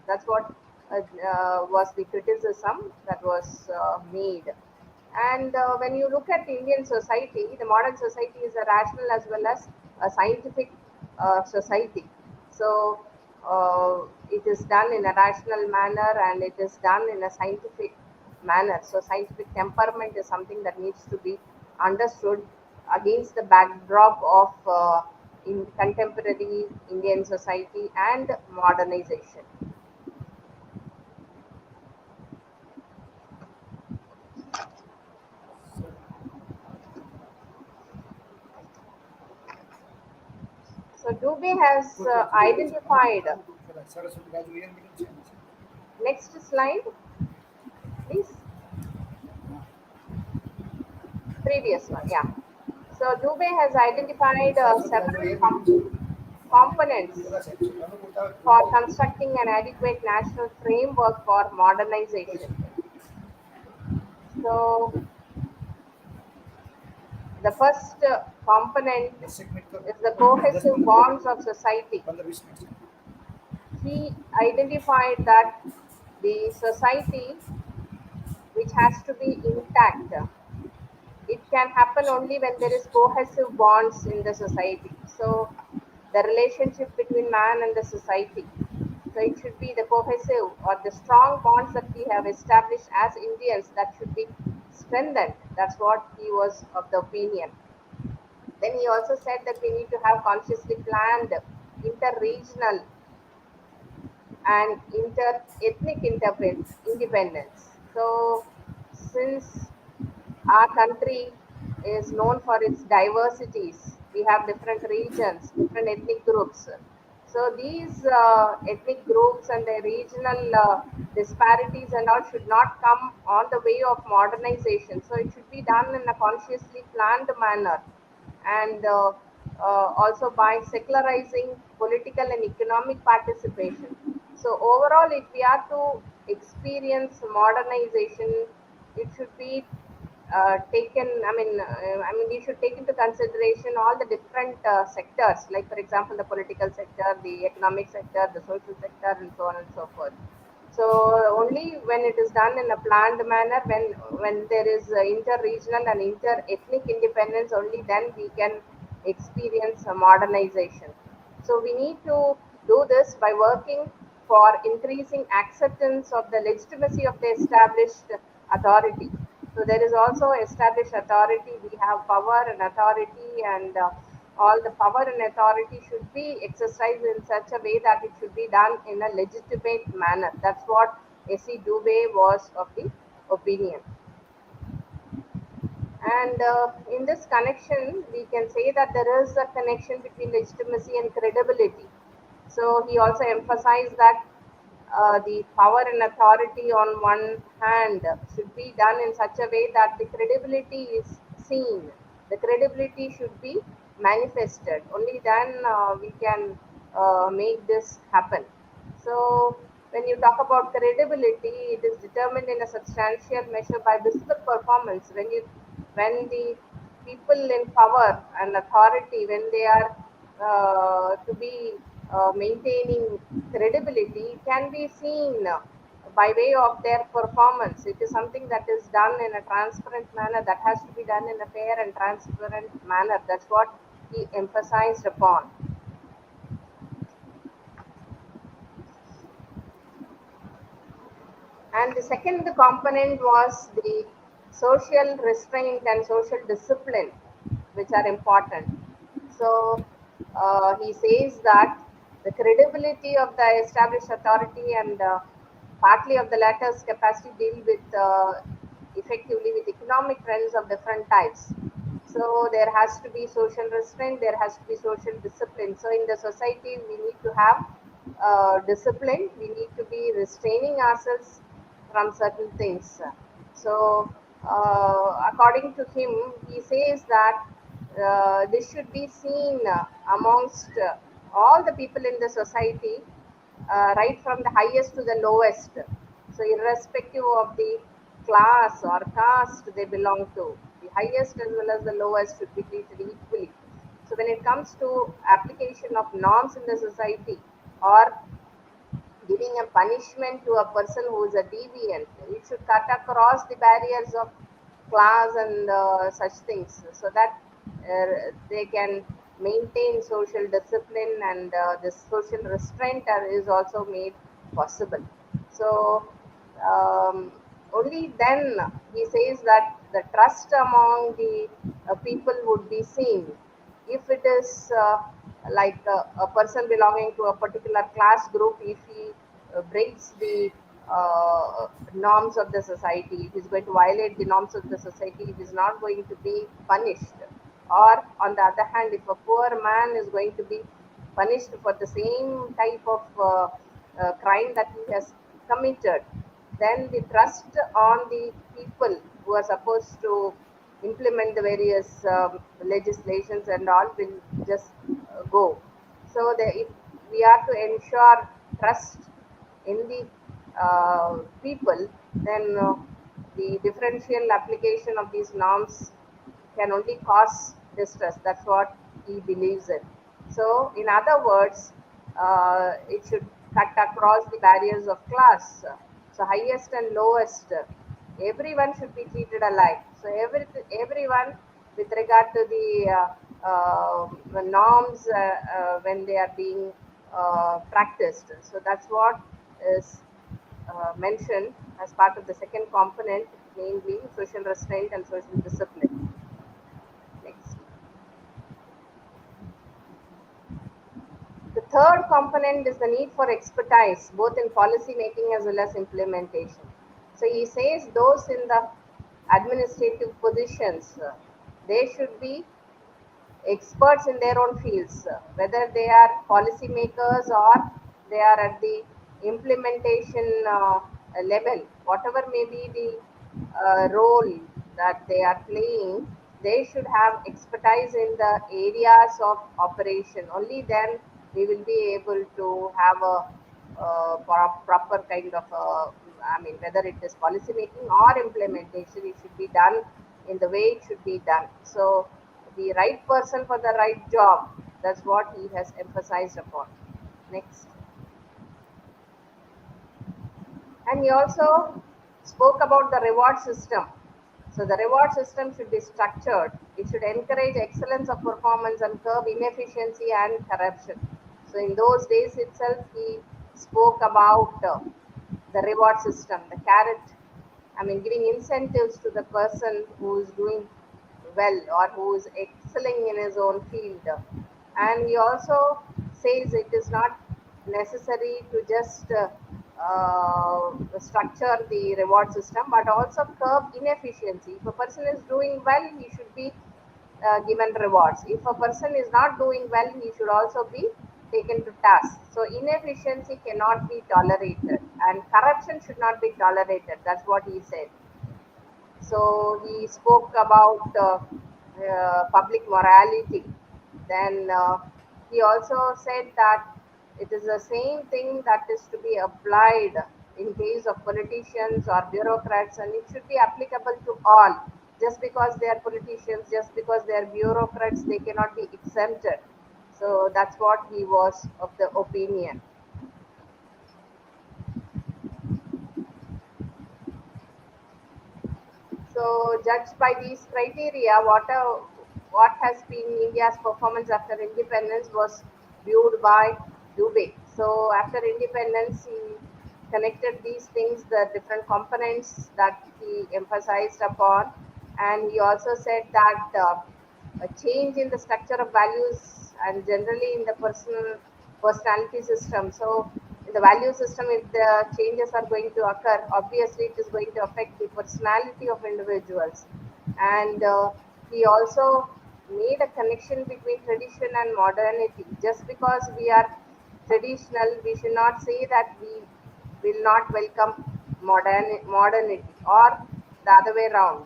That's what was the criticism that was made. And when you look at Indian society, the modern society is a rational as well as a scientific society. So it is done in a rational manner and it is done in a scientific manner. So scientific temperament is something that needs to be understood against the backdrop of in contemporary Indian society and modernization. So Dube has identified. Next slide, please. Previous one, yeah. So Dube has identified several components for constructing an adequate national framework for modernization. So the first component is the cohesive bonds of society. He identified that the society which has to be intact, it can happen only when there is cohesive bonds in the society. So the relationship between man and the society. So it should be the cohesive or the strong bonds that we have established as Indians that should be strengthened. That's what he was of the opinion. Then he also said that we need to have consciously planned inter-regional and inter-ethnic independence. So since our country is known for its diversities, we have different regions, different ethnic groups. So these ethnic groups and the regional disparities and all should not come on the way of modernization. So it should be done in a consciously planned manner, and also by secularizing political and economic participation. So overall, if we are to experience modernization, it should be taken. We should take into consideration all the different sectors, like for example, the political sector, the economic sector, the social sector, and so on and so forth. So only when it is done in a planned manner, when there is inter-regional and inter-ethnic independence, only then we can experience a modernization. So we need to do this by working for increasing acceptance of the legitimacy of the established authority. So there is also established authority. We have power and authority, and all the power and authority should be exercised in such a way that it should be done in a legitimate manner. That's what S.E. Dube was of the opinion. And in this connection, we can say that there is a connection between legitimacy and credibility. So he also emphasized that the power and authority on one hand should be done in such a way that the credibility is seen. The credibility should be manifested. Only then we can make this happen. So So when you talk about credibility, it is determined in a substantial measure by visible performance. When the people in power and authority, when they are to be maintaining credibility, it can be seen by way of their performance. It is something that is done in a transparent manner, that has to be done in a fair and transparent manner. That's what he emphasized upon. And the second component was the social restraint and social discipline, which are important. So he says that the credibility of the established authority and partly of the latter's capacity deal with effectively with economic trends of different types. So there has to be social restraint, there has to be social discipline. So in the society, we need to have discipline, we need to be restraining ourselves from certain things. So, according to him, he says that this should be seen amongst all the people in the society, right from the highest to the lowest. So, irrespective of the class or caste they belong to, the highest as well as the lowest should be treated equally. So, when it comes to application of norms in the society or giving a punishment to a person who is a deviant, it should cut across the barriers of class and such things, so that they can maintain social discipline, and this social restraint is also made possible. So only then he says that the trust among the people would be seen. If it is like a person belonging to a particular class group, if he breaks the norms of the society, if he's going to violate the norms of the society, it is not going to be punished. Or on the other hand, if a poor man is going to be punished for the same type of crime that he has committed, then the trust on the people who are supposed to implement the various legislations and all will just go. So if we are to ensure trust in the people, then the differential application of these norms can only cause distress. That's what he believes in. So, in other words, it should cut across the barriers of class. So, highest and lowest, everyone should be treated alike. So, everyone, with regard to the norms when they are being practiced. So, that's what is mentioned as part of the second component, namely social restraint and social discipline. Next. The third component is the need for expertise, both in policy making as well as implementation. So he says those in the administrative positions, they should be experts in their own fields, whether they are policy makers or they are at the implementation level, whatever may be the role that they are playing, they should have expertise in the areas of operation. Only then we will be able to have a proper kind of, I mean, whether it is policy making or implementation, it should be done in the way it should be done. So, the right person for the right job, that's what he has emphasized upon. Next. And he also spoke about the reward system. So the reward system should be structured. It should encourage excellence of performance and curb inefficiency and corruption. So in those days itself, he spoke about the reward system, the carrot. I mean, giving incentives to the person who is doing well or who is excelling in his own field. And he also says it is not necessary to just structure the reward system, but also curb inefficiency. If a person is doing well, he should be given rewards. If a person is not doing well, he should also be taken to task. So inefficiency cannot be tolerated, and corruption should not be tolerated. That's what he said. So he spoke about public morality. Then he also said that It is the same thing that is to be applied in case of politicians or bureaucrats, and it should be applicable to all. Just because they are politicians, just because they are bureaucrats, they cannot be exempted. So that's what he was of the opinion. So, judged by these criteria, what has been India's performance after independence was viewed by Dube. So, after independence, he connected these things, the different components that he emphasized upon, and he also said that a change in the structure of values and generally in the personality system. So, in the value system, if the changes are going to occur, obviously it is going to affect the personality of individuals. And he also made a connection between tradition and modernity. Just because we are traditional, we should not say that we will not welcome modernity, or the other way around.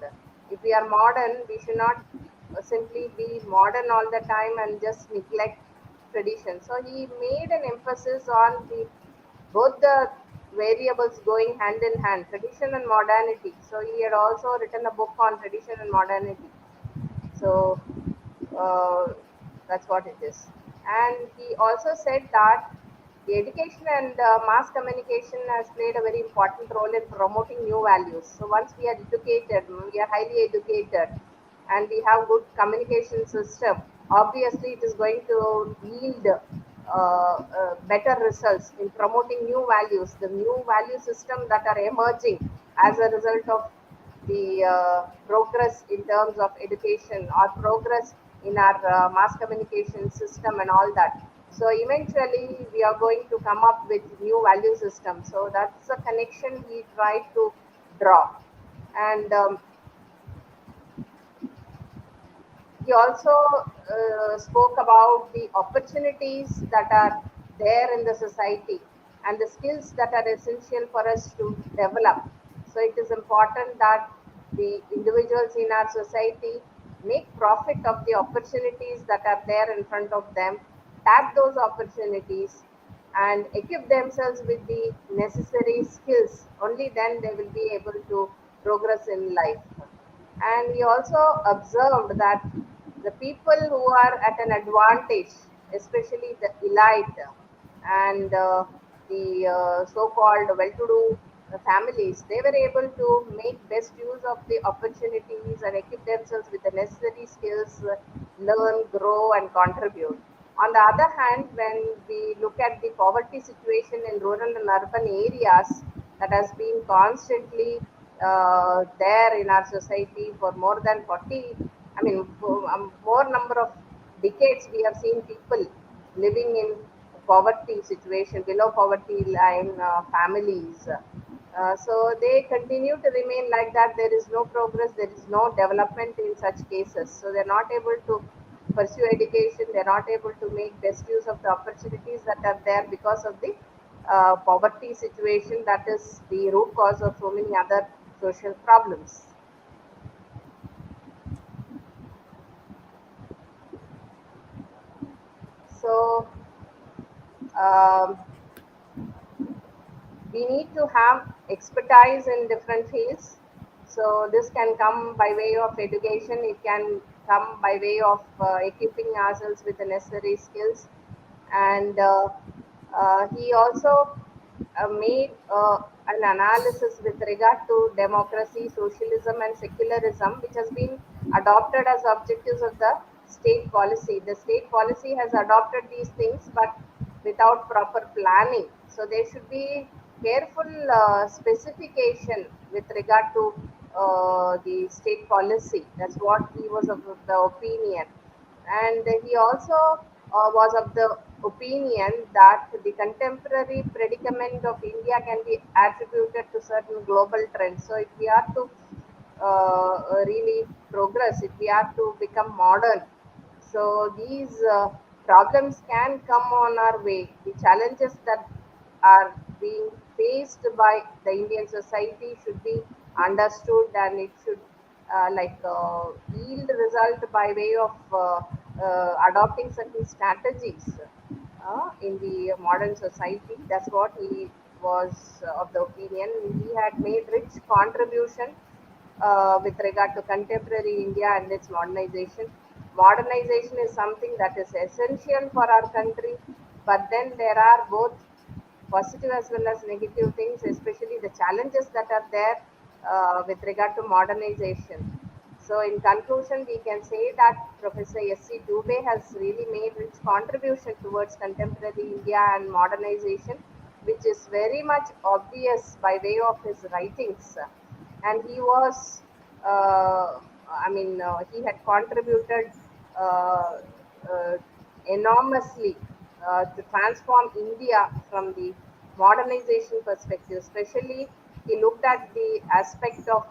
If we are modern, we should not simply be modern all the time and just neglect tradition. So he made an emphasis on the both the variables going hand in hand, tradition and modernity. So he had also written a book on tradition and modernity. So uh, that's what it is. And he also said that the education and mass communication has played a very important role in promoting new values. So once we are educated, we are highly educated, and we have good communication system, obviously it is going to yield better results in promoting new values, the new value system that are emerging as a result of the progress in terms of education or progress in our mass communication system and all that. So eventually we are going to come up with new value system. So that's a connection we try to draw. And he also spoke about the opportunities that are there in the society and the skills that are essential for us to develop. So it is important that the individuals in our society make profit of the opportunities that are there in front of them, tap those opportunities, and equip themselves with the necessary skills. Only then they will be able to progress in life. And he also observed that the people who are at an advantage, especially the elite and the so-called well-to-do families, they were able to make best use of the opportunities and equip themselves with the necessary skills, learn, grow, and contribute. On the other hand, when we look at the poverty situation in rural and urban areas, that has been constantly there in our society for more than 40, I mean, for more number of decades, we have seen people living in poverty situation, below poverty line families. So they continue to remain like that. There is no progress, there is no development in such cases. So they're not able to pursue education, they're not able to make best use of the opportunities that are there because of the poverty situation that is the root cause of so many other social problems. So um, we need to have expertise in different fields. So this can come by way of education, it can come by way of equipping ourselves with the necessary skills. And he also made an analysis with regard to democracy, socialism, and secularism, which has been adopted as objectives of the state policy. The state policy has adopted these things, but without proper planning. So there should be careful specification with regard to the state policy. That's what he was of the opinion. And he also was of the opinion that the contemporary predicament of India can be attributed to certain global trends. So if we are to really progress, if we are to become modern, so these problems can come on our way. The challenges that are being faced by the Indian society should be understood, and it should yield result by way of adopting certain strategies in the modern society. That's what he was of the opinion. He had made rich contribution with regard to contemporary India and its modernization. Modernization is something that is essential for our country, but then there are both positive as well as negative things, especially the challenges that are there with regard to modernization. So, in conclusion, we can say that Professor S.C. Dube has really made rich contribution towards contemporary India and modernization, which is very much obvious by way of his writings. And he was, he had contributed uh, uh, enormously to transform India from the modernization perspective. Especially, he looked at the aspect of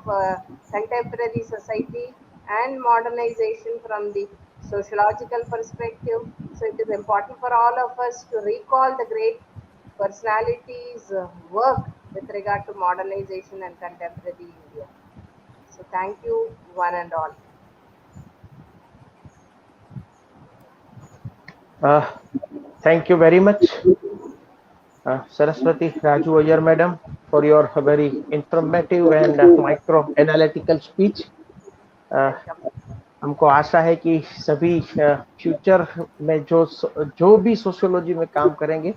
contemporary society and modernization from the sociological perspective. So, it is important for all of us to recall the great personalities' work with regard to modernization and contemporary India. So, thank you, one and all. Thank you very much, Saraswati Raju Iyer madam, for your very informative and micro analytical speech. हमको आशा है कि सभी future में जो भी sociology में काम करेंगे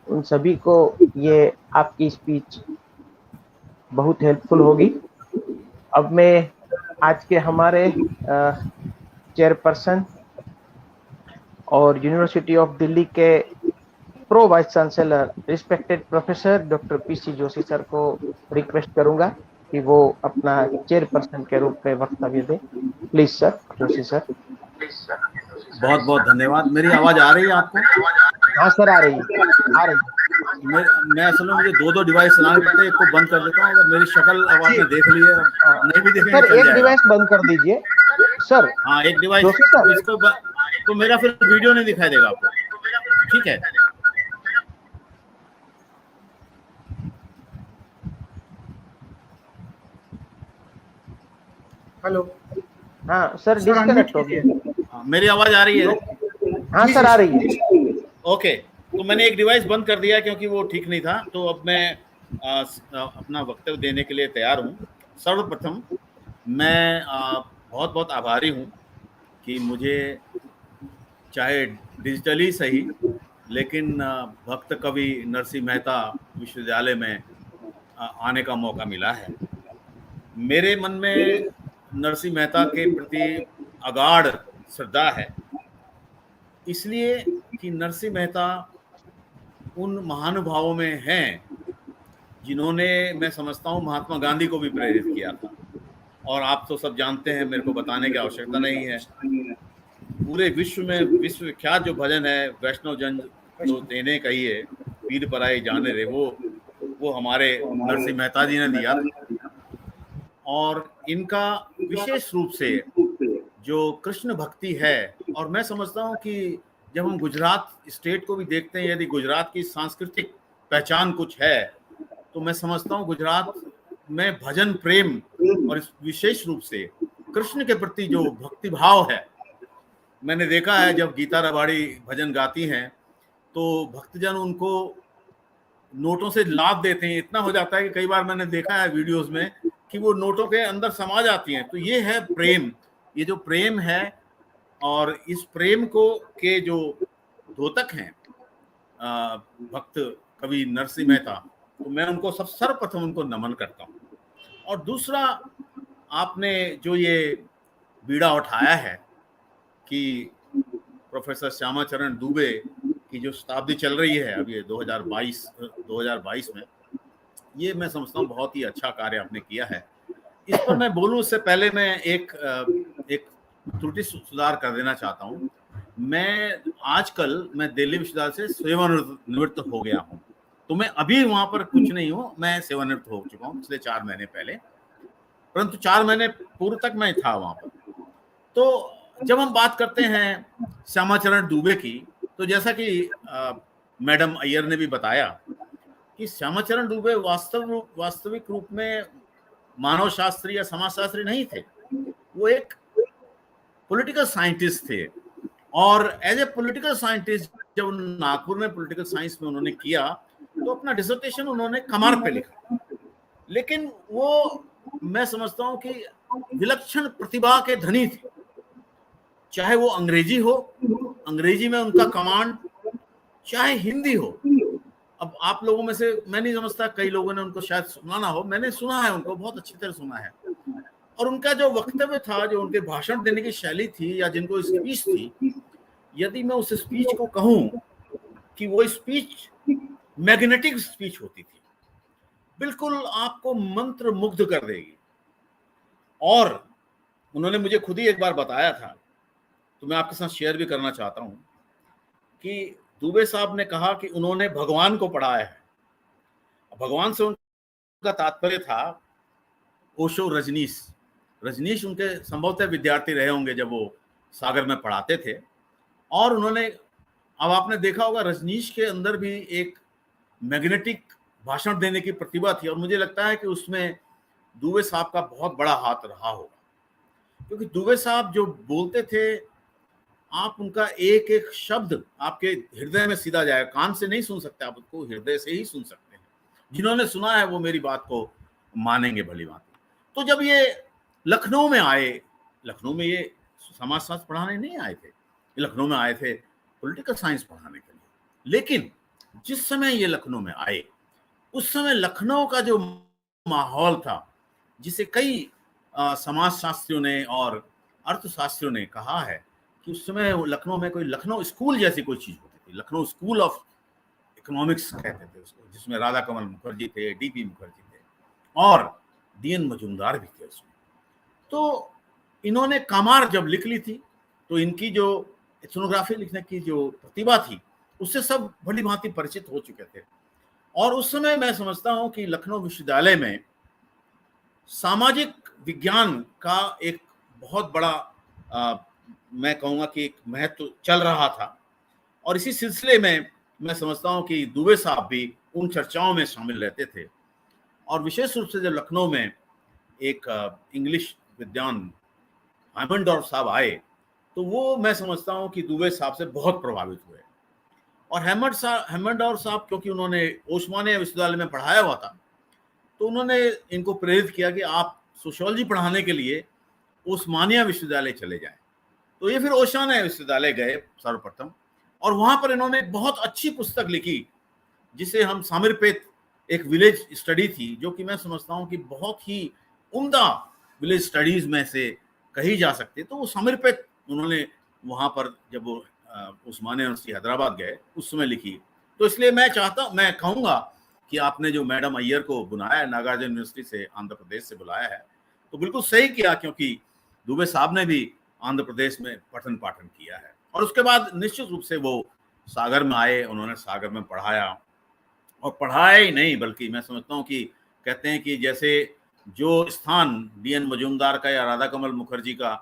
उन सभी को ये आपकी स्पीच बहुत हेल्पफुल होगी। अब मैं आज के हमारे चेयरपर्सन और यूनिवर्सिटी ऑफ दिल्ली के pro vice chancellor respected professor doctor PC Joshi sir को रिक्वेस्ट करूंगा कि वो अपना चेयरपर्सन के रूप में वक्तव्य दें। Please sir, Joshi sir. बहुत बहुत धन्यवाद। मेरी आवाज आ रही है आपको? हाँ सर, आ रही है। मैं असल में मुझे दो डिवाइस चलाने पड़ते हैं, एक को बंद कर देता हूँ। अगर मेरी शक्ल अब आपने देख ली है, नहीं भी देखेंगे सर, एक डिवाइस बंद कर दीजिए सर। हाँ, एक डिवाइस, इसको तो मेरा फिर वीडियो नहीं दिखाई देगा आपको, ठीक है? हेलो। हाँ सर, डिस्कनेक्ट हो गया। मेरी आवाज आ रही है? हाँ सर, आ रही है। ओके, तो मैंने एक डिवाइस बंद कर दिया क्योंकि वो ठीक नहीं था। तो अब मैं अपना वक्तव्य देने के लिए तैयार हूँ। सर्वप्रथम मैं बहुत बहुत आभारी हूँ कि मुझे चाहे डिजिटली सही, लेकिन भक्त कवि नरसिंह मेहता विश्वविद्यालय में आने का मौका मिला है। मेरे मन में नरसिंह मेहता के प्रति अगाढ़ श्रद्धा है, इसलिए कि नरसिंह मेहता उन महानुभावों में हैं जिन्होंने, मैं समझता हूँ, महात्मा गांधी को भी प्रेरित किया था। और आप तो सब जानते हैं, मेरे को बताने की आवश्यकता नहीं है। पूरे विश्व में विश्व विख्यात जो भजन है, वैष्णव जन तो देने कहिए, पीर पराई जाने रे, वो हमारे नरसिंह मेहता जी ने दिया। और इनका विशेष रूप से जो कृष्ण भक्ति है, और मैं समझता हूँ कि जब हम गुजरात स्टेट को भी देखते हैं, यदि गुजरात की सांस्कृतिक पहचान कुछ है, तो मैं समझता हूँ गुजरात में भजन प्रेम और विशेष रूप से कृष्ण के प्रति जो भक्ति भाव है। मैंने देखा है जब गीता रबाड़ी भजन गाती हैं तो भक्तजन उनको नोटों से लाभ देते हैं। इतना हो जाता है कि कई बार मैंने देखा है वीडियोस में कि वो नोटों के अंदर समा जाती हैं। तो ये है प्रेम, ये जो प्रेम है, और इस प्रेम को के जो द्योतक हैं भक्त कवि नरसिंह मेहता, तो मैं उनको सर्वप्रथम उनको नमन करता हूँ। और दूसरा, आपने जो ये बीड़ा उठाया है कि प्रोफेसर श्यामाचरण दुबे की जो शताब्दी चल रही है अभी 2022 में, ये मैं समझता हूँ बहुत ही अच्छा कार्य आपने किया है। इस पर मैं बोलूँ उससे पहले मैं एक त्रुटि सुधार कर देना चाहता हूँ। मैं दिल्ली विश्वविद्यालय से सेवानिवृत्त हो गया हूँ, तो मैं अभी वहां पर कुछ नहीं हूँ, मैं सेवानिवृत्त हो चुका हूँ पिछले 4 महीने पहले, परंतु 4 महीने पूर्व तक मैं था वहां पर। तो जब हम बात करते हैं श्यामाचरण दुबे की, तो जैसा कि मैडम अय्यर ने भी बताया कि श्यामाचरण दुबे वास्तविक रूप में मानव शास्त्री या समाजशास्त्री नहीं थे, वो एक पॉलिटिकल साइंटिस्ट थे। और एज ए पॉलिटिकल साइंटिस्ट जब नागपुर में पॉलिटिकल साइंस में उन्होंने किया तो अपना डिसर्टेशन उन्होंने कमार पे लिखा, लेकिन वो मैं समझता हूं कि विलक्षण प्रतिभा के धनी थे। चाहे वो अंग्रेजी हो, अंग्रेजी में उनका कमांड, चाहे हिंदी हो। अब आप लोगों में से मैं नहीं समझता, कई लोगों ने उनको शायद सुना ना हो, मैंने सुना है, उनको बहुत अच्छी तरह सुना है। और उनका जो वक्तव्य था, जो उनके भाषण देने की शैली थी या जिनको स्पीच थी, यदि मैं उस स्पीच को कहूं कि वो स्पीच मैग्नेटिक स्पीच होती थी, बिल्कुल आपको मंत्र मुग्ध कर देगी। और उन्होंने मुझे खुद ही एक बार बताया था, तो मैं आपके साथ शेयर भी करना चाहता हूं कि दुबे साहब ने कहा कि उन्होंने भगवान को पढ़ाया है। भगवान से उनका तात्पर्य था ओशो, रजनीश। रजनीश उनके संभवतः विद्यार्थी रहे होंगे जब वो सागर में पढ़ाते थे। और उन्होंने, अब आपने देखा होगा, रजनीश के अंदर भी एक मैग्नेटिक भाषण देने की प्रतिभा थी, और मुझे लगता है कि उसमें दुबे साहब का बहुत बड़ा हाथ रहा होगा, क्योंकि दुबे साहब जो बोलते थे, आप उनका एक एक शब्द आपके हृदय में सीधा जाए। कान से नहीं सुन सकते आप उसको, हृदय से ही सुन सकते हैं। जिन्होंने सुना है वो मेरी बात को मानेंगे भली बात। तो जब ये लखनऊ में आए, लखनऊ में ये समाजशास्त्र पढ़ाने नहीं आए थे, लखनऊ में आए थे पॉलिटिकल साइंस पढ़ाने के लिए। लेकिन जिस समय ये लखनऊ में आए, उस समय लखनऊ का जो माहौल था, जिसे कई समाजशास्त्रियों ने और अर्थशास्त्रियों ने कहा है कि उस समय लखनऊ में कोई लखनऊ स्कूल जैसी कोई चीज होती थी, लखनऊ स्कूल ऑफ इकोनॉमिक्स कहते थे उसको, जिसमें राधा कमल मुखर्जी थे, डीपी मुखर्जी थे और डीएन मजूमदार भी थे उसमें। तो इन्होंने कामार जब लिख ली थी, तो इनकी जो एथनोग्राफी लिखने की जो प्रतिभा थी, उससे सब भली भांति परिचित हो चुके थे। और उस समय मैं समझता हूं कि लखनऊ विश्वविद्यालय में सामाजिक विज्ञान का एक बहुत बड़ा मैं कहूँगा कि एक महत्व चल रहा था। और इसी सिलसिले में मैं समझता हूँ कि दुबे साहब भी उन चर्चाओं में शामिल रहते थे। और विशेष रूप से जब लखनऊ में एक इंग्लिश विद्वान हैमंडॉर्फ साहब आए, तो वो मैं समझता हूँ कि दुबे साहब से बहुत प्रभावित हुए। और हैमंडॉर्फ साहब, क्योंकि उन्होंने ओस्मानिया विश्वविद्यालय में पढ़ाया हुआ था, तो उन्होंने इनको प्रेरित किया कि आप सोशियोलॉजी पढ़ाने के लिए ओस्मानिया विश्वविद्यालय चले जाएं। तो ये फिर ओस्मानिया विश्वविद्यालय गए सर्वप्रथम, और वहां पर इन्होंने बहुत अच्छी पुस्तक लिखी, जिसे हम सामिरपेट, एक विलेज स्टडी थी, जो कि मैं समझता हूं कि बहुत ही उम्दा विलेज स्टडीज में से कही जा सकती है। तो वो सामिरपेट उन्होंने वहां पर जब वो उस्मानिया यूनिवर्सिटी हैदराबाद गए उस समय लिखी। तो इसलिए मैं कहूंगा कि आपने जो मैडम अय्यर को बुलाया है नागार्जुन यूनिवर्सिटी से, आंध्र प्रदेश से बुलाया है, तो बिल्कुल सही किया, क्योंकि दुबे साहब ने भी आंध्र प्रदेश में पठन पाठन किया है। और उसके बाद निश्चित रूप से वो सागर में आए, उन्होंने सागर में पढ़ाया, और पढ़ाया ही नहीं बल्कि मैं समझता हूँ कि कहते हैं कि जैसे जो स्थान डीएन मजूमदार का या राधा कमल मुखर्जी का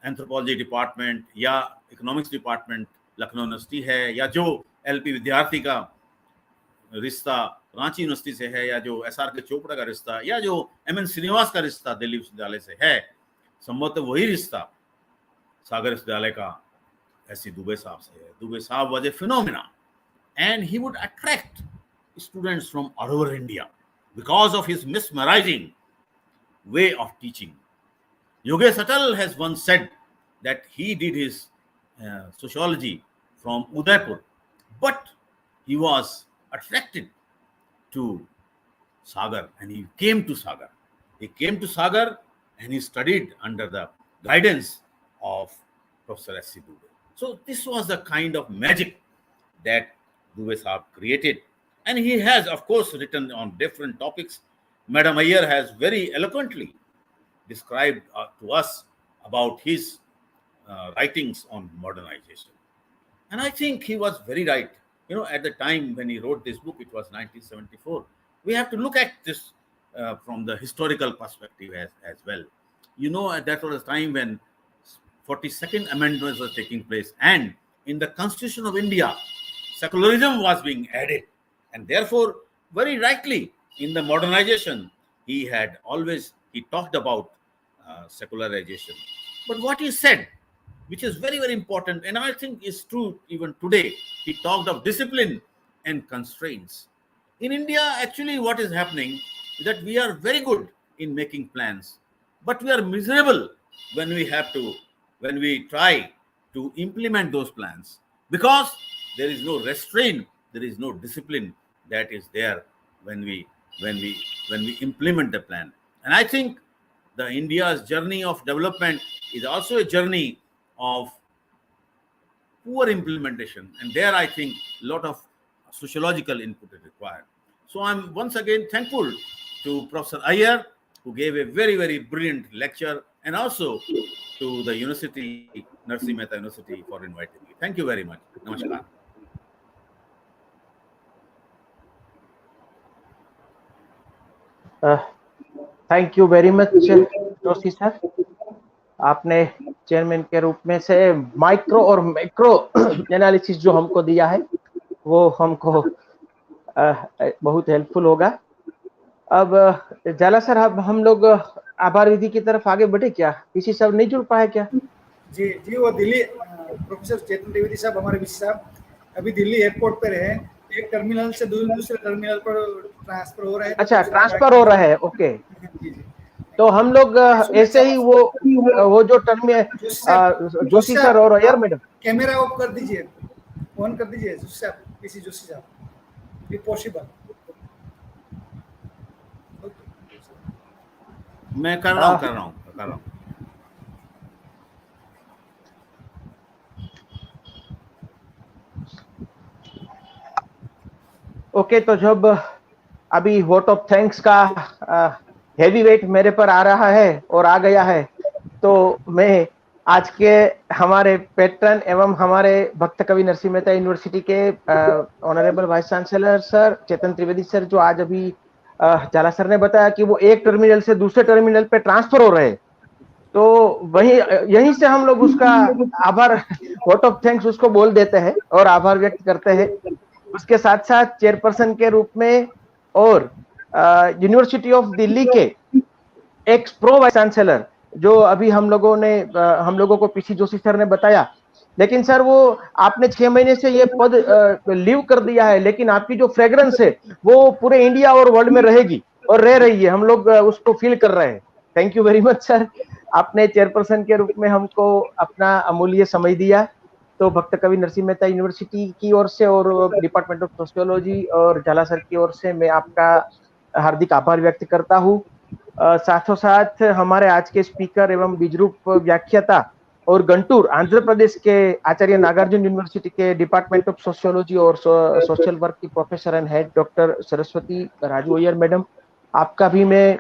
एंथ्रोपोलॉजी डिपार्टमेंट या इकोनॉमिक्स डिपार्टमेंट लखनऊ यूनिवर्सिटी है, या जो एलपी विद्यार्थी का रिश्ता रांची यूनिवर्सिटी से है, या जो एसआर के चोपड़ा का रिश्ता, या जो एमएन श्रीनिवास का रिश्ता दिल्ली विश्वविद्यालय से है, संभवतः वही रिश्ता सागर विश्वविद्यालय का ऐसी दुबे साहब से है। दुबे साहब was a phenomena, and he would attract students from all over India because of his mesmerizing way of teaching. Yogesh Atal has once said that he did his sociology from Udaipur, but he was attracted to Sagar and he came to Sagar. He came to Sagar and he studied under the guidance of Professor S.C. Dube. So this was the kind of magic that Dube Sahab created, and he has of course written on different topics. Madam Ayer has very eloquently described to us about his writings on modernization, and I think he was very right. You know, at the time when he wrote this book, it was 1974. We have to look at this from the historical perspective as well. You know, that was a time when 42nd amendments were taking place, and in the Constitution of India, secularism was being added, and therefore very rightly in the modernization he talked about secularization. But what he said which is very, very important. And I think is true even today. He talked of discipline and constraints. In India, actually, what is happening is that we are very good in making plans, but we are miserable when we try to implement those plans, because there is no restraint, there is no discipline that is there when we implement the plan. And I think the India's journey of development is also a journey of poor implementation, and there I think a lot of sociological input is required. So I'm once again thankful to Professor Iyer, who gave a very, very brilliant lecture, and also to the university, Narsinh Mehta University, for inviting me. Thank you very much. Namaskar. Thank you very much Joshi sir. आपने chairman के रूप में से micro और macro analysis जो हमको दिया है वो हमको बहुत हेल्पफुल होगा। अब जाला सर, अब हम लोग आभार विधि की तरफ आगे बढ़े क्या? किसी सब नहीं जुड़ पाए क्या? जी जी, वो दिल्ली प्रोफेसर चेतन त्रिवेदी साहब, हमारे विशेष साहब अभी दिल्ली एयरपोर्ट पे रहे, एक टर्मिनल से दूसरे टर्मिनल पर ट्रांसफर हो रहा है। अच्छा, ट्रांसफर हो रहा है, ओके। तो हम लोग ऐसे ही वो जो टर्मिनल जोशी सर और अयर मैडम, कैमरा ऑफ कर दीजिए, ऑन कर दीजिए जोशी साहब, किसी जोशी साहब, इफ पॉसिबल। मैं कर रहा हूँ। ओके, तो जब अभी वोट ऑफ थैंक्स का हेवी वेट मेरे पर आ रहा है और आ गया है, तो मैं आज के हमारे पैट्रन एवं हमारे भक्त कवि नरसिंह मेहता यूनिवर्सिटी के ऑनरेबल वाइस चांसलर सर चेतन त्रिवेदी सर, जो आज अभी जाला सर ने बताया कि वो एक टर्मिनल से दूसरे टर्मिनल पे ट्रांसफर हो रहे हैं, तो यहीं से हम लोग उसका आभार, वोट ऑफ थैंक्स उसको बोल देते हैं और आभार व्यक्त करते हैं। उसके साथ साथ चेयरपर्सन के रूप में और यूनिवर्सिटी ऑफ दिल्ली के एक्स प्रो वाइस चांसलर, जो अभी हम लोगों को पीसी जोशी सर ने बताया, लेकिन सर वो आपने 6 महीने से ये पद लीव कर दिया है, लेकिन आपकी जो फ्रेग्रेंस है वो पूरे इंडिया और वर्ल्ड में रहेगी और रह रही है, हम लोग उसको फील कर रहे हैं। Thank you very much sir, आपने चेयरपर्सन के रूप में हमको अपना अमूल्य समय दिया। तो भक्त कवि नरसिंह मेहता यूनिवर्सिटी की ओर से और डिपार्टमेंट ऑफ सोशियोलॉजी और झाला सर की ओर से मैं आपका हार्दिक आभार व्यक्त करता हूँ। साथों साथ हमारे आज के स्पीकर एवं बीजरूप व्याख्याता और गंटूर आंध्र प्रदेश के आचार्य नागार्जुन यूनिवर्सिटी के डिपार्टमेंट ऑफ सोशियोलॉजी और सोशल वर्क की professor and head doctor Saraswati Raju Iyer madam, आपका भी मैं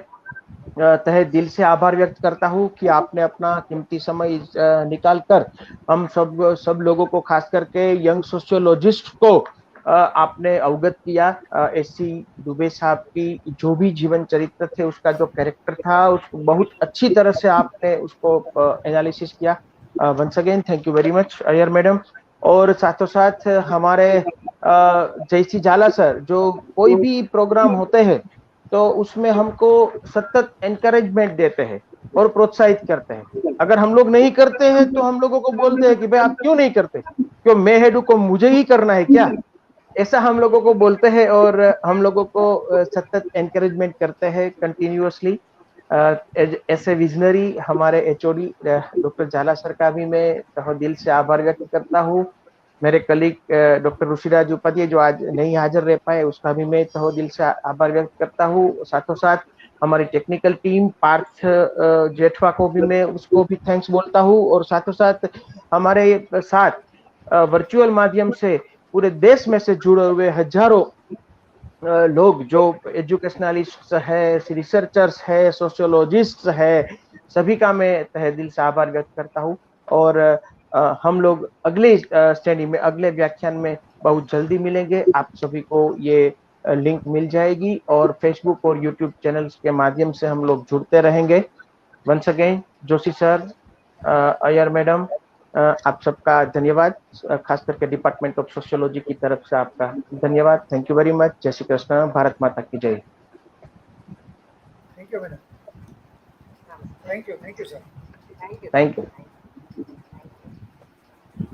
तहे दिल से आभार व्यक्त करता हूँ कि आपने अपना कीमती समय निकालकर हम सब लोगों को, खास करके यंग सोशियोलॉजिस्ट को आपने अवगत किया एससी दुबे साहब की जो भी जीवन चरित्र थे, उसका जो कैरेक्टर था, उसको बहुत अच्छी तरह से आपने उसको एनालिसिस किया। Once again thank you very much Iyer madam. और साथों साथ हमारे जैसी झाला सर, जो कोई भी प्रोग्राम होते हैं तो उसमें हमको सतत एनकरेजमेंट देते हैं और प्रोत्साहित करते हैं। अगर हम लोग नहीं करते हैं तो हम लोगों को बोलते हैं कि भाई आप क्यों नहीं करते, क्यों मैं हेड को मुझे ही करना है क्या, ऐसा हम लोगों को बोलते हैं और हम लोगों को सतत एनकरेजमेंट करते हैं कंटिन्यूअसली। ऐसे विजनरी हमारे एचओडी डॉक्टर झाला सर का भी मैं तहे दिल से आभार व्यक्त करता हूँ। मेरे कलीग डॉक्टर ऋषिराज उपाध्याय जो आज नहीं हाजिर रह पाए, उसका भी मैं तहे दिल से आभार व्यक्त करता हूँ। साथों साथ हमारी टेक्निकल टीम पार्थ जेठवा को भी मैं उसको भी थैंक्स बोलता हूँ। और साथों साथ हमारे साथ वर्चुअल माध्यम से पूरे देश में से जुड़े हुए हजारों लोग जो एजुकेशनलिस्ट है, रिसर्चर्स है, सोशियोलॉजिस्ट है, सभी का मैं तहे दिल से आभार व्यक्त करता हूँ। और हम लोग अगले श्रेणी में, अगले व्याख्यान में बहुत जल्दी मिलेंगे। आप सभी को ये लिंक मिल जाएगी और फेसबुक और यूट्यूब चैनल्स के माध्यम से हम लोग जुड़ते रहेंगे। Once again Joshi sir, Iyer madam, आप सबका धन्यवाद, खास करके डिपार्टमेंट ऑफ सोशियोलॉजी की तरफ से आपका धन्यवाद। Thank you very much. जय श्री कृष्ण, भारत माता की जय। Thank you madam, thank you sir, thank you.